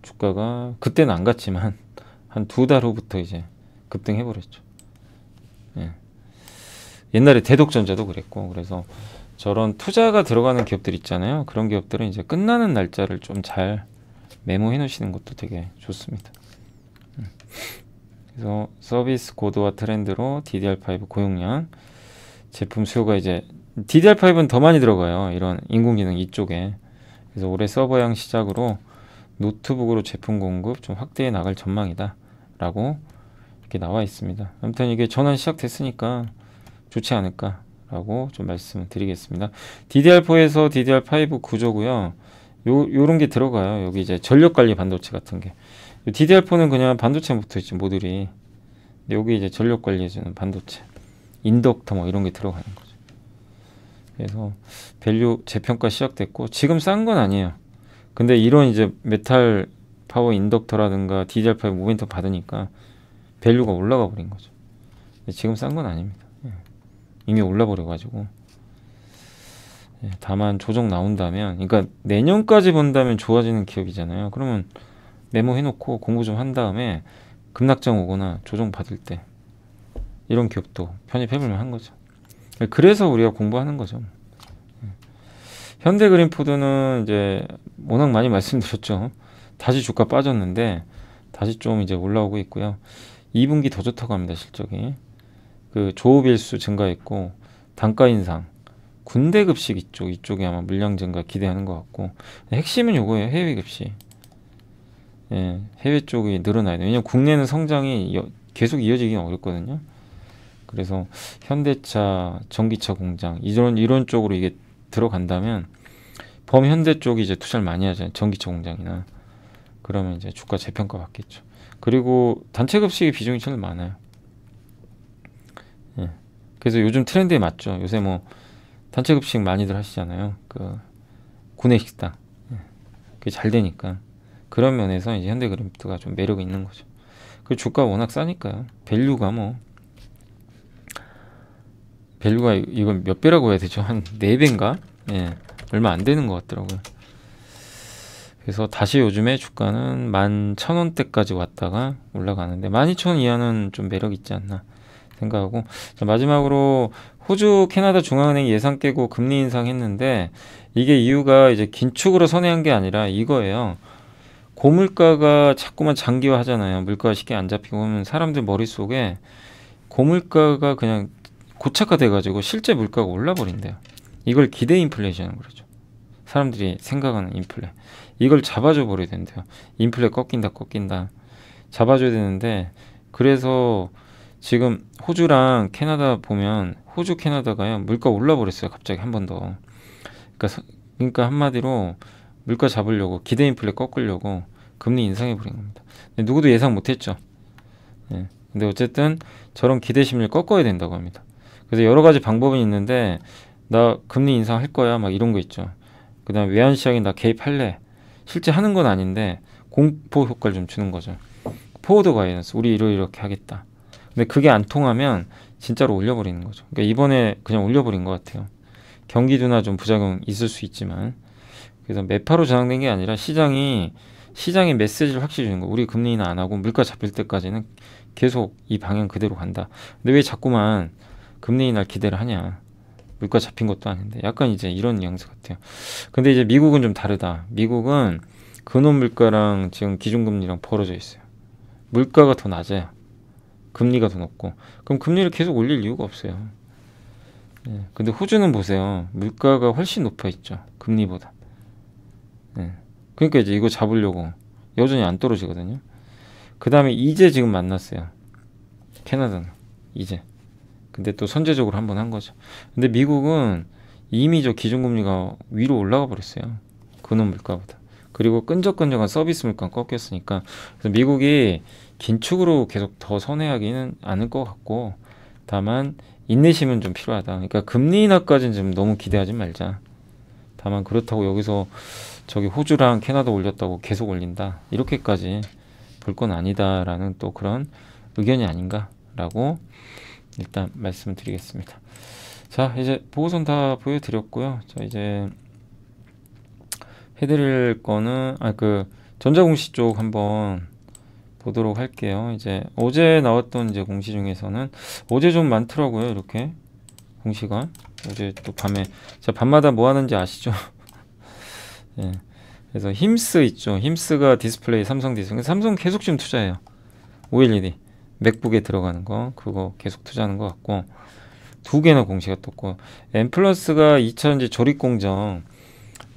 주가가 그때는 안 갔지만 한 2달 후부터 이제 급등해 버렸죠. 옛날에 대독전자도 그랬고, 그래서 저런 투자가 들어가는 기업들 있잖아요. 그런 기업들은 이제 끝나는 날짜를 좀 잘 메모해 놓으시는 것도 되게 좋습니다. 그래서 서비스 고도화 트렌드로 DDR5 고용량 제품 수요가 이제 DDR5는 더 많이 들어가요. 이런 인공지능 이쪽에. 그래서 올해 서버향 시작으로 노트북으로 제품 공급 좀 확대해 나갈 전망이다 라고 이렇게 나와 있습니다. 아무튼 이게 전환 시작됐으니까 좋지 않을까 라고 좀 말씀을 드리겠습니다. DDR4에서 DDR5 구조고요. 요런 게 들어가요. 여기 이제 전력관리 반도체 같은 게. DDR4는 그냥 반도체 붙어있지, 모듈이. 여기 이제 전력관리해주는 반도체, 인덕터 뭐 이런 게 들어가는 거죠. 그래서 밸류 재평가 시작됐고, 지금 싼 건 아니에요. 근데 이런 이제 메탈 파워 인덕터라든가 DDR5 모멘텀 받으니까 밸류가 올라가 버린 거죠. 지금 싼 건 아닙니다. 이미 올라버려 가지고. 다만 조정 나온다면, 그러니까 내년까지 본다면 좋아지는 기업이잖아요. 그러면 메모해 놓고 공부 좀 한 다음에 급락장 오거나 조정 받을 때 이런 기업도 편입해 볼만 한 거죠. 그래서 우리가 공부하는 거죠. 현대그린푸드는 이제 워낙 많이 말씀드렸죠. 다시 주가 빠졌는데 다시 좀 이제 올라오고 있고요. 2분기 더 좋다고 합니다. 실적이. 그 조업일수 증가했고, 단가 인상, 군대 급식 이쪽에 아마 물량 증가 기대하는 것 같고, 핵심은 요거예요. 해외 급식. 해외 쪽이 늘어나야 돼요. 왜냐면 국내는 성장이 계속 이어지기는 어렵거든요. 그래서 현대차, 전기차 공장 이런 쪽으로 이게 들어간다면 범현대 쪽이 이제 투자를 많이 하잖아요. 전기차 공장이나. 그러면 이제 주가 재평가 받겠죠. 그리고 단체 급식의 비중이 제일 많아요. 그래서 요즘 트렌드에 맞죠. 요새 뭐 단체 급식 많이들 하시잖아요. 그 구내식당. 그게 잘 되니까. 그런 면에서 이제 현대그린푸드가 좀 매력이 있는 거죠. 그 주가 워낙 싸니까요. 밸류가 이걸 몇 배라고 해야 되죠? 한 4배인가? 얼마 안 되는 것 같더라고요. 그래서 다시 요즘에 주가는 11,000원대까지 왔다가 올라가는데 12,000원 이하는 좀 매력 있지 않나 생각하고, 마지막으로 호주 캐나다 중앙은행 예상 깨고 금리 인상했는데, 이게 이유가 이제 긴축으로 선회한 게 아니라 이거예요. 고물가가 자꾸만 장기화 하잖아요. 물가가 쉽게 안 잡히고 하면 사람들 머릿속에 고물가가 그냥 고착화돼 가지고 실제 물가가 올라 버린대요. 이걸 기대 인플레이션이라고 그러죠. 사람들이 생각하는 인플레. 이걸 잡아줘 버려야 된대요. 인플레 꺾인다 잡아줘야 되는데, 그래서 지금 호주랑 캐나다 보면 호주 캐나다가요 물가 올라 버렸어요. 갑자기 한 번 더. 그러니까 한마디로 물가 잡으려고 기대 인플레 꺾으려고 금리 인상해 버린 겁니다. 근데 누구도 예상 못했죠. 예. 근데 어쨌든 저런 기대 심리를 꺾어야 된다고 합니다. 그래서 여러 가지 방법이 있는데 나 금리 인상할 거야 막 이런 거 있죠. 그다음 외환 시장에 나 개입할래. 실제 하는 건 아닌데 공포 효과를 좀 주는 거죠. 포워드 가이던스 우리 이렇게 하겠다. 근데 그게 안 통하면 진짜로 올려버리는 거죠. 그러니까 이번에 그냥 올려버린 것 같아요. 경기도나 좀 부작용 있을 수 있지만 그래서 매파로 전환된 게 아니라 시장의 메시지를 확실히 주는 거. 우리 금리 인하 안 하고 물가 잡힐 때까지는 계속 이 방향 그대로 간다. 근데 왜 자꾸만 금리 인하 기대를 하냐? 물가 잡힌 것도 아닌데 약간 이제 이런 뉘앙스 같아요. 근데 이제 미국은 좀 다르다. 미국은 근원 물가랑 지금 기준금리랑 벌어져 있어요. 물가가 더 낮아요. 금리가 더 높고. 그럼 금리를 계속 올릴 이유가 없어요. 예. 근데 호주는 보세요. 물가가 훨씬 높아 있죠. 금리보다. 예. 그러니까 이제 이거 잡으려고 여전히 안 떨어지거든요. 그 다음에 이제 지금 만났어요. 캐나다는 이제. 근데 또 선제적으로 한번 한 거죠. 근데 미국은 이미 저 기준금리가 위로 올라가 버렸어요. 근원 물가보다. 그리고 끈적끈적한 서비스 물가 꺾였으니까. 그래서 미국이 긴축으로 계속 더 선회하기는 않을 것 같고, 다만 인내심은 좀 필요하다. 그러니까 금리 인하까지는 좀 너무 기대하지 말자. 다만 그렇다고 여기서 저기 호주랑 캐나다 올렸다고 계속 올린다. 이렇게까지 볼 건 아니다라는 또 그런 의견이 아닌가라고 일단 말씀드리겠습니다. 자, 이제 보고선 다 보여드렸고요. 자, 이제 해드릴 거는 전자공시 쪽 한번 보도록 할게요. 이제 어제 나왔던 이제 공시 중에서는 어제 좀 많더라고요. 이렇게 공시가 어제 또 밤에 제가 밤마다 뭐 하는지 아시죠? 예. 그래서 힘스 있죠. 힘스가 디스플레이 삼성 디스플레이. 삼성 계속 지금 투자해요. OLED 맥북에 들어가는 거 그거 계속 투자하는 것 같고 두 개나 공시가 떴고 엠플러스가 2차전지 조립공정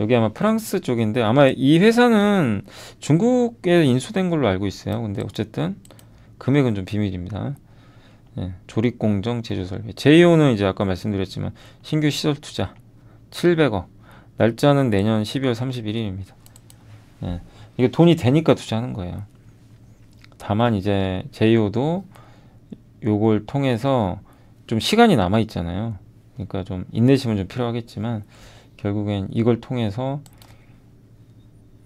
여기 아마 프랑스 쪽인데 아마 이 회사는 중국에 인수된 걸로 알고 있어요. 근데 어쨌든 금액은 좀 비밀입니다. 예, 조립공정 제조설비. 제이오는 이제 아까 말씀드렸지만 신규 시설 투자 700억. 날짜는 내년 12월 31일입니다. 예, 이게 돈이 되니까 투자하는 거예요. 다만 이제 제이오도 요걸 통해서 좀 시간이 남아 있잖아요. 그러니까 좀 인내심은 좀 필요하겠지만 결국엔 이걸 통해서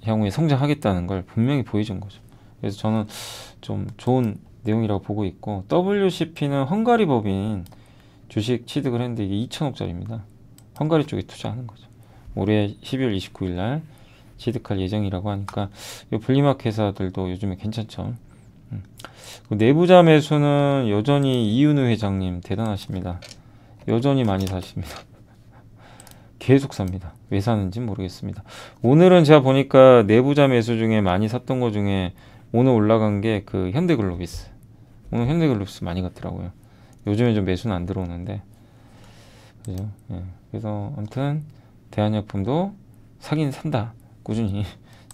향후에 성장하겠다는 걸 분명히 보여준 거죠. 그래서 저는 좀 좋은 내용이라고 보고 있고 WCP는 헝가리 법인 주식 취득을 했는데 이게 2천억짜리입니다. 헝가리 쪽에 투자하는 거죠. 올해 12월 29일 날 취득할 예정이라고 하니까 이 분리마켓 회사들도 요즘에 괜찮죠. 내부자 매수는 여전히 이윤우 회장님 대단하십니다. 여전히 많이 사십니다. 계속 삽니다. 왜 사는지 모르겠습니다. 오늘은 제가 보니까 내부자 매수 중에 많이 샀던 거 중에 오늘 올라간 게 그 현대글로비스. 오늘 현대글로비스 많이 갔더라고요. 요즘에 좀 매수는 안 들어오는데. 그죠? 예. 그래서 아무튼 대한약품도 사긴 산다. 꾸준히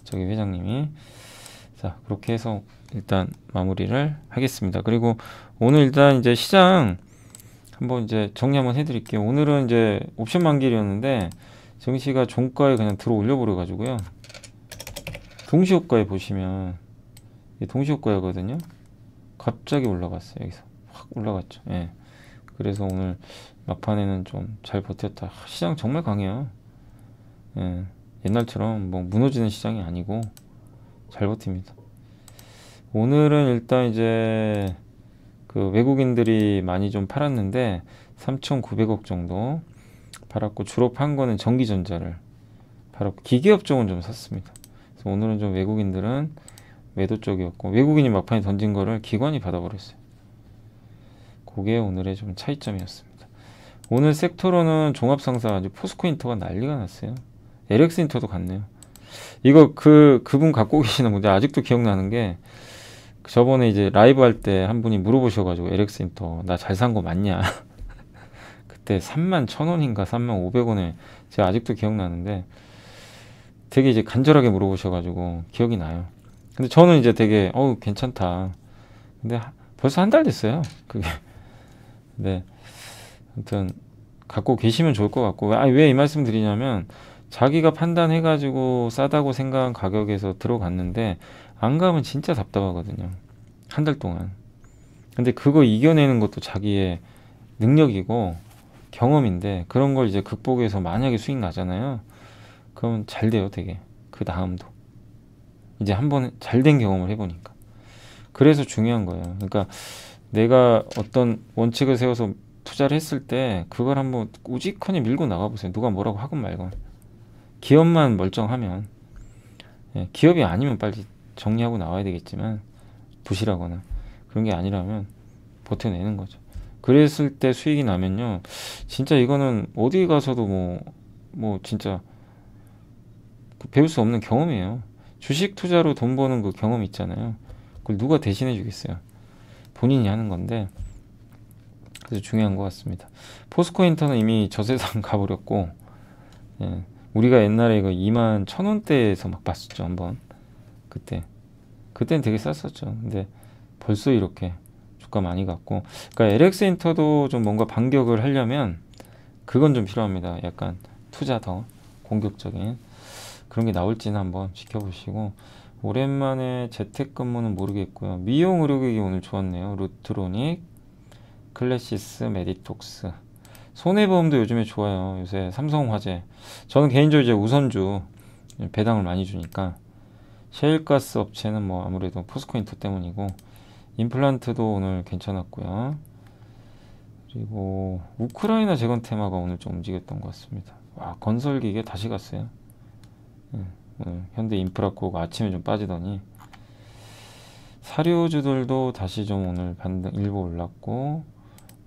저기 회장님이. 자, 그렇게 해서 일단 마무리를 하겠습니다. 그리고 오늘 일단 이제 시장 한번 이제 정리 한번 해드릴게요. 오늘은 이제 옵션 만기일이었는데 증시가 종가에 그냥 들어 올려버려 가지고요. 동시효과에 보시면 동시효과거든요. 갑자기 올라갔어요. 여기서 확 올라갔죠. 예. 그래서 오늘 막판에는 좀 잘 버텼다. 시장 정말 강해요. 예. 옛날처럼 뭐 무너지는 시장이 아니고 잘 버팁니다. 오늘은 일단 이제 그 외국인들이 많이 좀 팔았는데 3,900억 정도 팔았고 주로 판 거는 전기전자를 팔았고 기계업 쪽은 좀 샀습니다. 그래서 오늘은 좀 외국인들은 매도 쪽이었고 외국인이 막판에 던진 거를 기관이 받아버렸어요. 그게 오늘의 좀 차이점이었습니다. 오늘 섹터로는 종합상사 아주 포스코인터가 난리가 났어요. LX인터도 갔네요. 이거 그분 갖고 계시는 분들 아직도 기억나는 게 저번에 이제 라이브 할 때 한 분이 물어보셔가지고 LX인터 나 잘 산 거 맞냐? 그때 31,000원인가 35,000원에 제가 아직도 기억나는데 되게 이제 간절하게 물어보셔가지고 기억이 나요. 근데 저는 이제 되게 괜찮다. 근데 벌써 한 달 됐어요. 그게. 네. 아무튼 갖고 계시면 좋을 것 같고 왜 이 말씀 드리냐면 자기가 판단해가지고 싸다고 생각한 가격에서 들어갔는데 안 가면 진짜 답답하거든요. 한 달 동안. 근데 그거 이겨내는 것도 자기의 능력이고 경험인데, 그런 걸 이제 극복해서 만약에 수익 나잖아요. 그러면 잘 돼요, 되게. 그 다음도. 이제 한번 잘 된 경험을 해보니까. 그래서 중요한 거예요. 그러니까 내가 어떤 원칙을 세워서 투자를 했을 때 그걸 한번 우직하니 밀고 나가보세요. 누가 뭐라고 하건 말건. 기업만 멀쩡하면, 예, 기업이 아니면 빨리 정리하고 나와야 되겠지만, 부실하거나 그런 게 아니라면 버텨내는 거죠. 그랬을 때 수익이 나면요, 진짜 이거는 어디 가서도 뭐 진짜 배울 수 없는 경험이에요. 주식 투자로 돈 버는 그 경험 있잖아요. 그걸 누가 대신해 주겠어요. 본인이 하는 건데, 그래서 중요한 것 같습니다. 포스코 인터는 이미 저 세상 가버렸고, 예, 우리가 옛날에 이거 21,000원대에서 막 봤었죠, 한번. 그때는 되게 쌌었죠. 근데 벌써 이렇게 주가 많이 갔고, 그러니까 LX 인터도 좀 뭔가 반격을 하려면 그건 좀 필요합니다. 약간 투자 더 공격적인 그런 게 나올지는 한번 지켜보시고, 오랜만에 재택근무는 모르겠고요. 미용 의료기기 오늘 좋았네요. 루트로닉, 클래시스, 메디톡스. 손해보험도 요즘에 좋아요. 요새 삼성화재. 저는 개인적으로 이제 우선주 배당을 많이 주니까. 셰일가스 업체는 뭐 아무래도 포스코인터 때문이고, 임플란트도 오늘 괜찮았고요. 그리고 우크라이나 재건 테마가 오늘 좀 움직였던 것 같습니다. 와, 건설기계 다시 갔어요. 오늘 현대인프라코가 아침에 좀 빠지더니, 사료주들도 다시 좀 오늘 반등 일부 올랐고,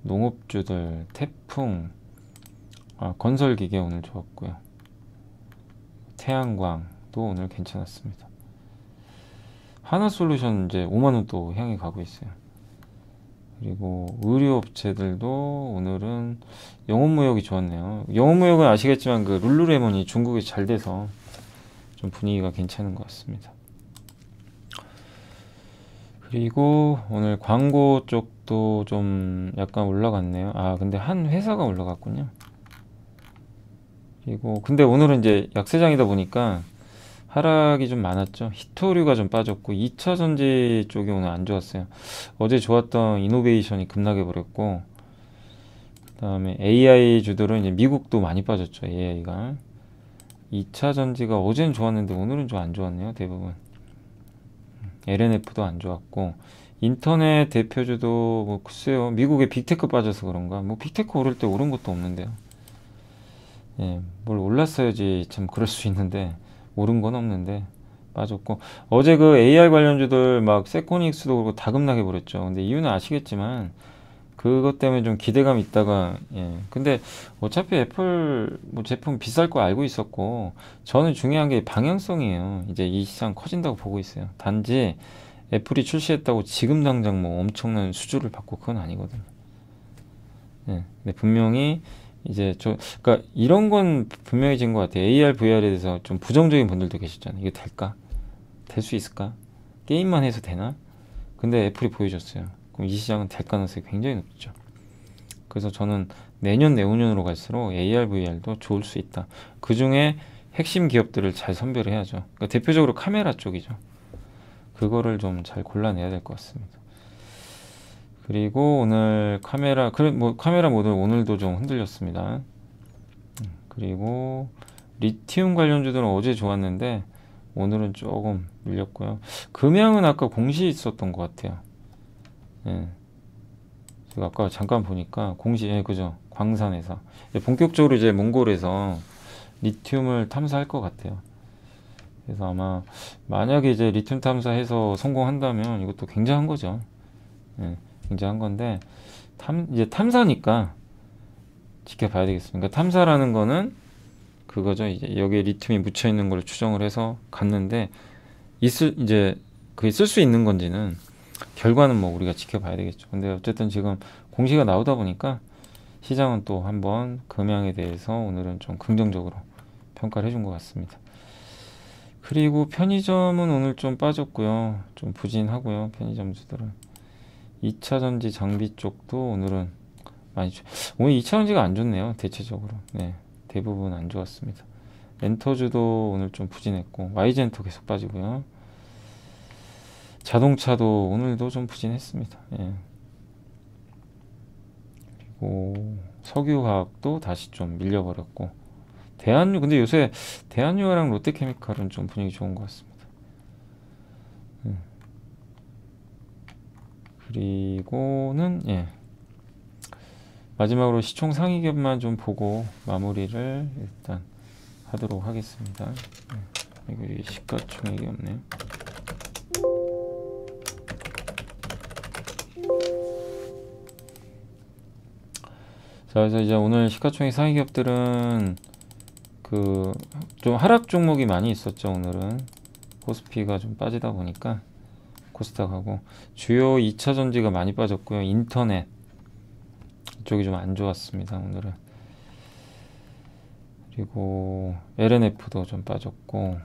농업주들 태풍, 건설기계 오늘 좋았고요. 태양광도 오늘 괜찮았습니다. 하나솔루션 이제 5만원 또 향해 가고 있어요. 그리고 의료업체들도 오늘은 영업무역이 좋았네요. 영업무역은 아시겠지만 그 룰루레몬이 중국에 잘 돼서 좀 분위기가 괜찮은 것 같습니다. 그리고 오늘 광고 쪽도 좀 약간 올라갔네요. 근데 한 회사가 올라갔군요. 그리고 근데 오늘은 이제 약세장이다 보니까 하락이 좀 많았죠. 히토류가 좀 빠졌고, 2차전지 쪽이 오늘 안 좋았어요. 어제 좋았던 이노베이션이 급락해 버렸고, 그 다음에 AI 주들은 이제 미국도 많이 빠졌죠. AI가 2차전지가 어제는 좋았는데 오늘은 좀 안 좋았네요. 대부분 LNF도 안 좋았고, 인터넷 대표주도 뭐 글쎄요, 미국의 빅테크 빠져서 그런가, 뭐 빅테크 오를 때 오른 것도 없는데요. 예, 뭘 올랐어야지 참 그럴 수 있는데 오른 건 없는데 빠졌고, 어제 그 AR 관련주들 막 세코닉스도 그렇고 다 급락해 버렸죠. 근데 이유는 아시겠지만 그것 때문에 좀 기대감이 있다가, 예, 근데 어차피 애플 뭐 제품 비쌀 거 알고 있었고, 저는 중요한 게 방향성이에요. 이제 이 시장 커진다고 보고 있어요. 단지 애플이 출시했다고 지금 당장 뭐 엄청난 수주를 받고 그건 아니거든요. 예, 근데 분명히 이제 그러니까 이런 건 분명해진 것 같아요. AR, VR에 대해서 좀 부정적인 분들도 계시잖아요. 이게 될까? 될 수 있을까? 게임만 해서 되나? 근데 애플이 보여줬어요. 그럼 이 시장은 될 가능성이 굉장히 높죠. 그래서 저는 내년, 내후년으로 갈수록 AR, VR도 좋을 수 있다. 그 중에 핵심 기업들을 잘 선별해야죠. 그러니까 대표적으로 카메라 쪽이죠. 그거를 좀 잘 골라내야 될 것 같습니다. 그리고 오늘 카메라 모델 오늘도 좀 흔들렸습니다. 그리고 리튬 관련주들은 어제 좋았는데 오늘은 조금 밀렸고요. 금양은 아까 공시 있었던 것 같아요. 예. 제가 아까 잠깐 보니까 공시, 예, 그죠. 광산에서 본격적으로 이제 몽골에서 리튬을 탐사할 것 같아요. 그래서 아마 만약에 이제 리튬 탐사해서 성공한다면 이것도 굉장한 거죠. 예. 굉장한 건데, 이제 탐사니까 지켜봐야 되겠습니다. 그러니까 탐사라는 거는 그거죠. 이제 여기에 리튬이 묻혀 있는 걸 추정을 해서 갔는데, 이제 그게 쓸 수 있는 건지는 결과는 뭐 우리가 지켜봐야 되겠죠. 근데 어쨌든 지금 공시가 나오다 보니까 시장은 또 한번 금양에 대해서 오늘은 좀 긍정적으로 평가를 해준 것 같습니다. 그리고 편의점은 오늘 좀 빠졌고요. 좀 부진하고요. 편의점주들은 2차전지 장비 쪽도 오늘은 많이 오늘 2차전지가 안 좋네요. 대체적으로. 네, 대부분 안 좋았습니다. 엔터주도 오늘 좀 부진했고, YG엔터 계속 빠지고요. 자동차도 오늘도 좀 부진했습니다. 예. 그리고 석유화학도 다시 좀 밀려버렸고, 대한유, 근데 요새 대한유화랑 롯데케미칼은 좀 분위기 좋은 것 같습니다. 그리고는 예, 마지막으로 시총 상위겹만 좀 보고 마무리를 일단 하도록 하겠습니다. 이거 시가총액이 없네요. 자, 그래서 이제 오늘 시가총액 상위 기업들은 그 좀 하락 종목이 많이 있었죠. 오늘은 코스피가 좀 빠지다 보니까 코스닥하고 주요 2차 전지가 많이 빠졌고요. 인터넷 이쪽이 좀 안 좋았습니다. 오늘은. 그리고 LNF도 좀 빠졌고,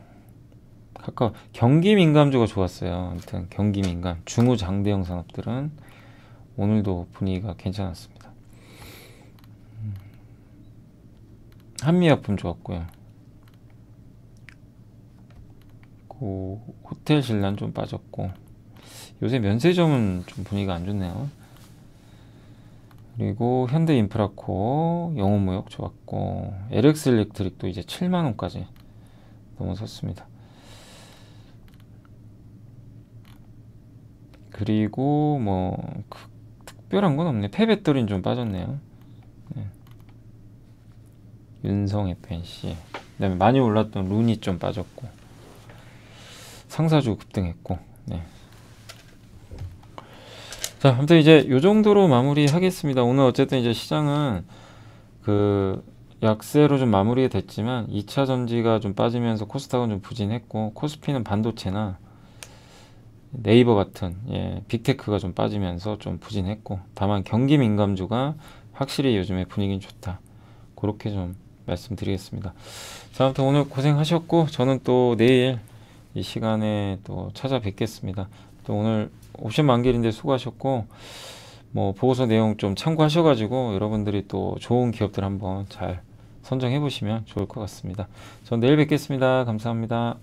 카카오 경기 민감주가 좋았어요. 아무튼 경기 민감 중후 장대형 산업들은 오늘도 분위기가 괜찮았습니다. 한미약품 좋았고요. 그 호텔 신란 좀 빠졌고, 요새 면세점은 좀 분위기가 안 좋네요. 그리고 현대인프라코, 영호무역 좋았고, LX 일렉트릭도 이제 7만원까지 넘어섰습니다. 그리고 뭐 특별한 건 없네. 폐배터리는 좀 빠졌네요. 네. 윤성 FNC, 그다음에 많이 올랐던 룬이 좀 빠졌고, 상사주 급등했고. 네. 자, 아무튼 이제 요 정도로 마무리 하겠습니다. 오늘 어쨌든 이제 시장은 그 약세로 좀 마무리가 됐지만 2차 전지가 좀 빠지면서 코스닥은 좀 부진했고, 코스피는 반도체나 네이버 같은 빅테크가 좀 빠지면서 좀 부진했고, 다만 경기 민감주가 확실히 요즘에 분위기는 좋다, 그렇게 좀 말씀드리겠습니다. 자, 아무튼 오늘 고생하셨고, 저는 또 내일 이 시간에 또 찾아뵙겠습니다. 또 오늘 옵션 만길인데 수고하셨고, 뭐 보고서 내용 좀 참고하셔가지고 여러분들이 또 좋은 기업들 한번 잘 선정해 보시면 좋을 것 같습니다. 전 내일 뵙겠습니다. 감사합니다.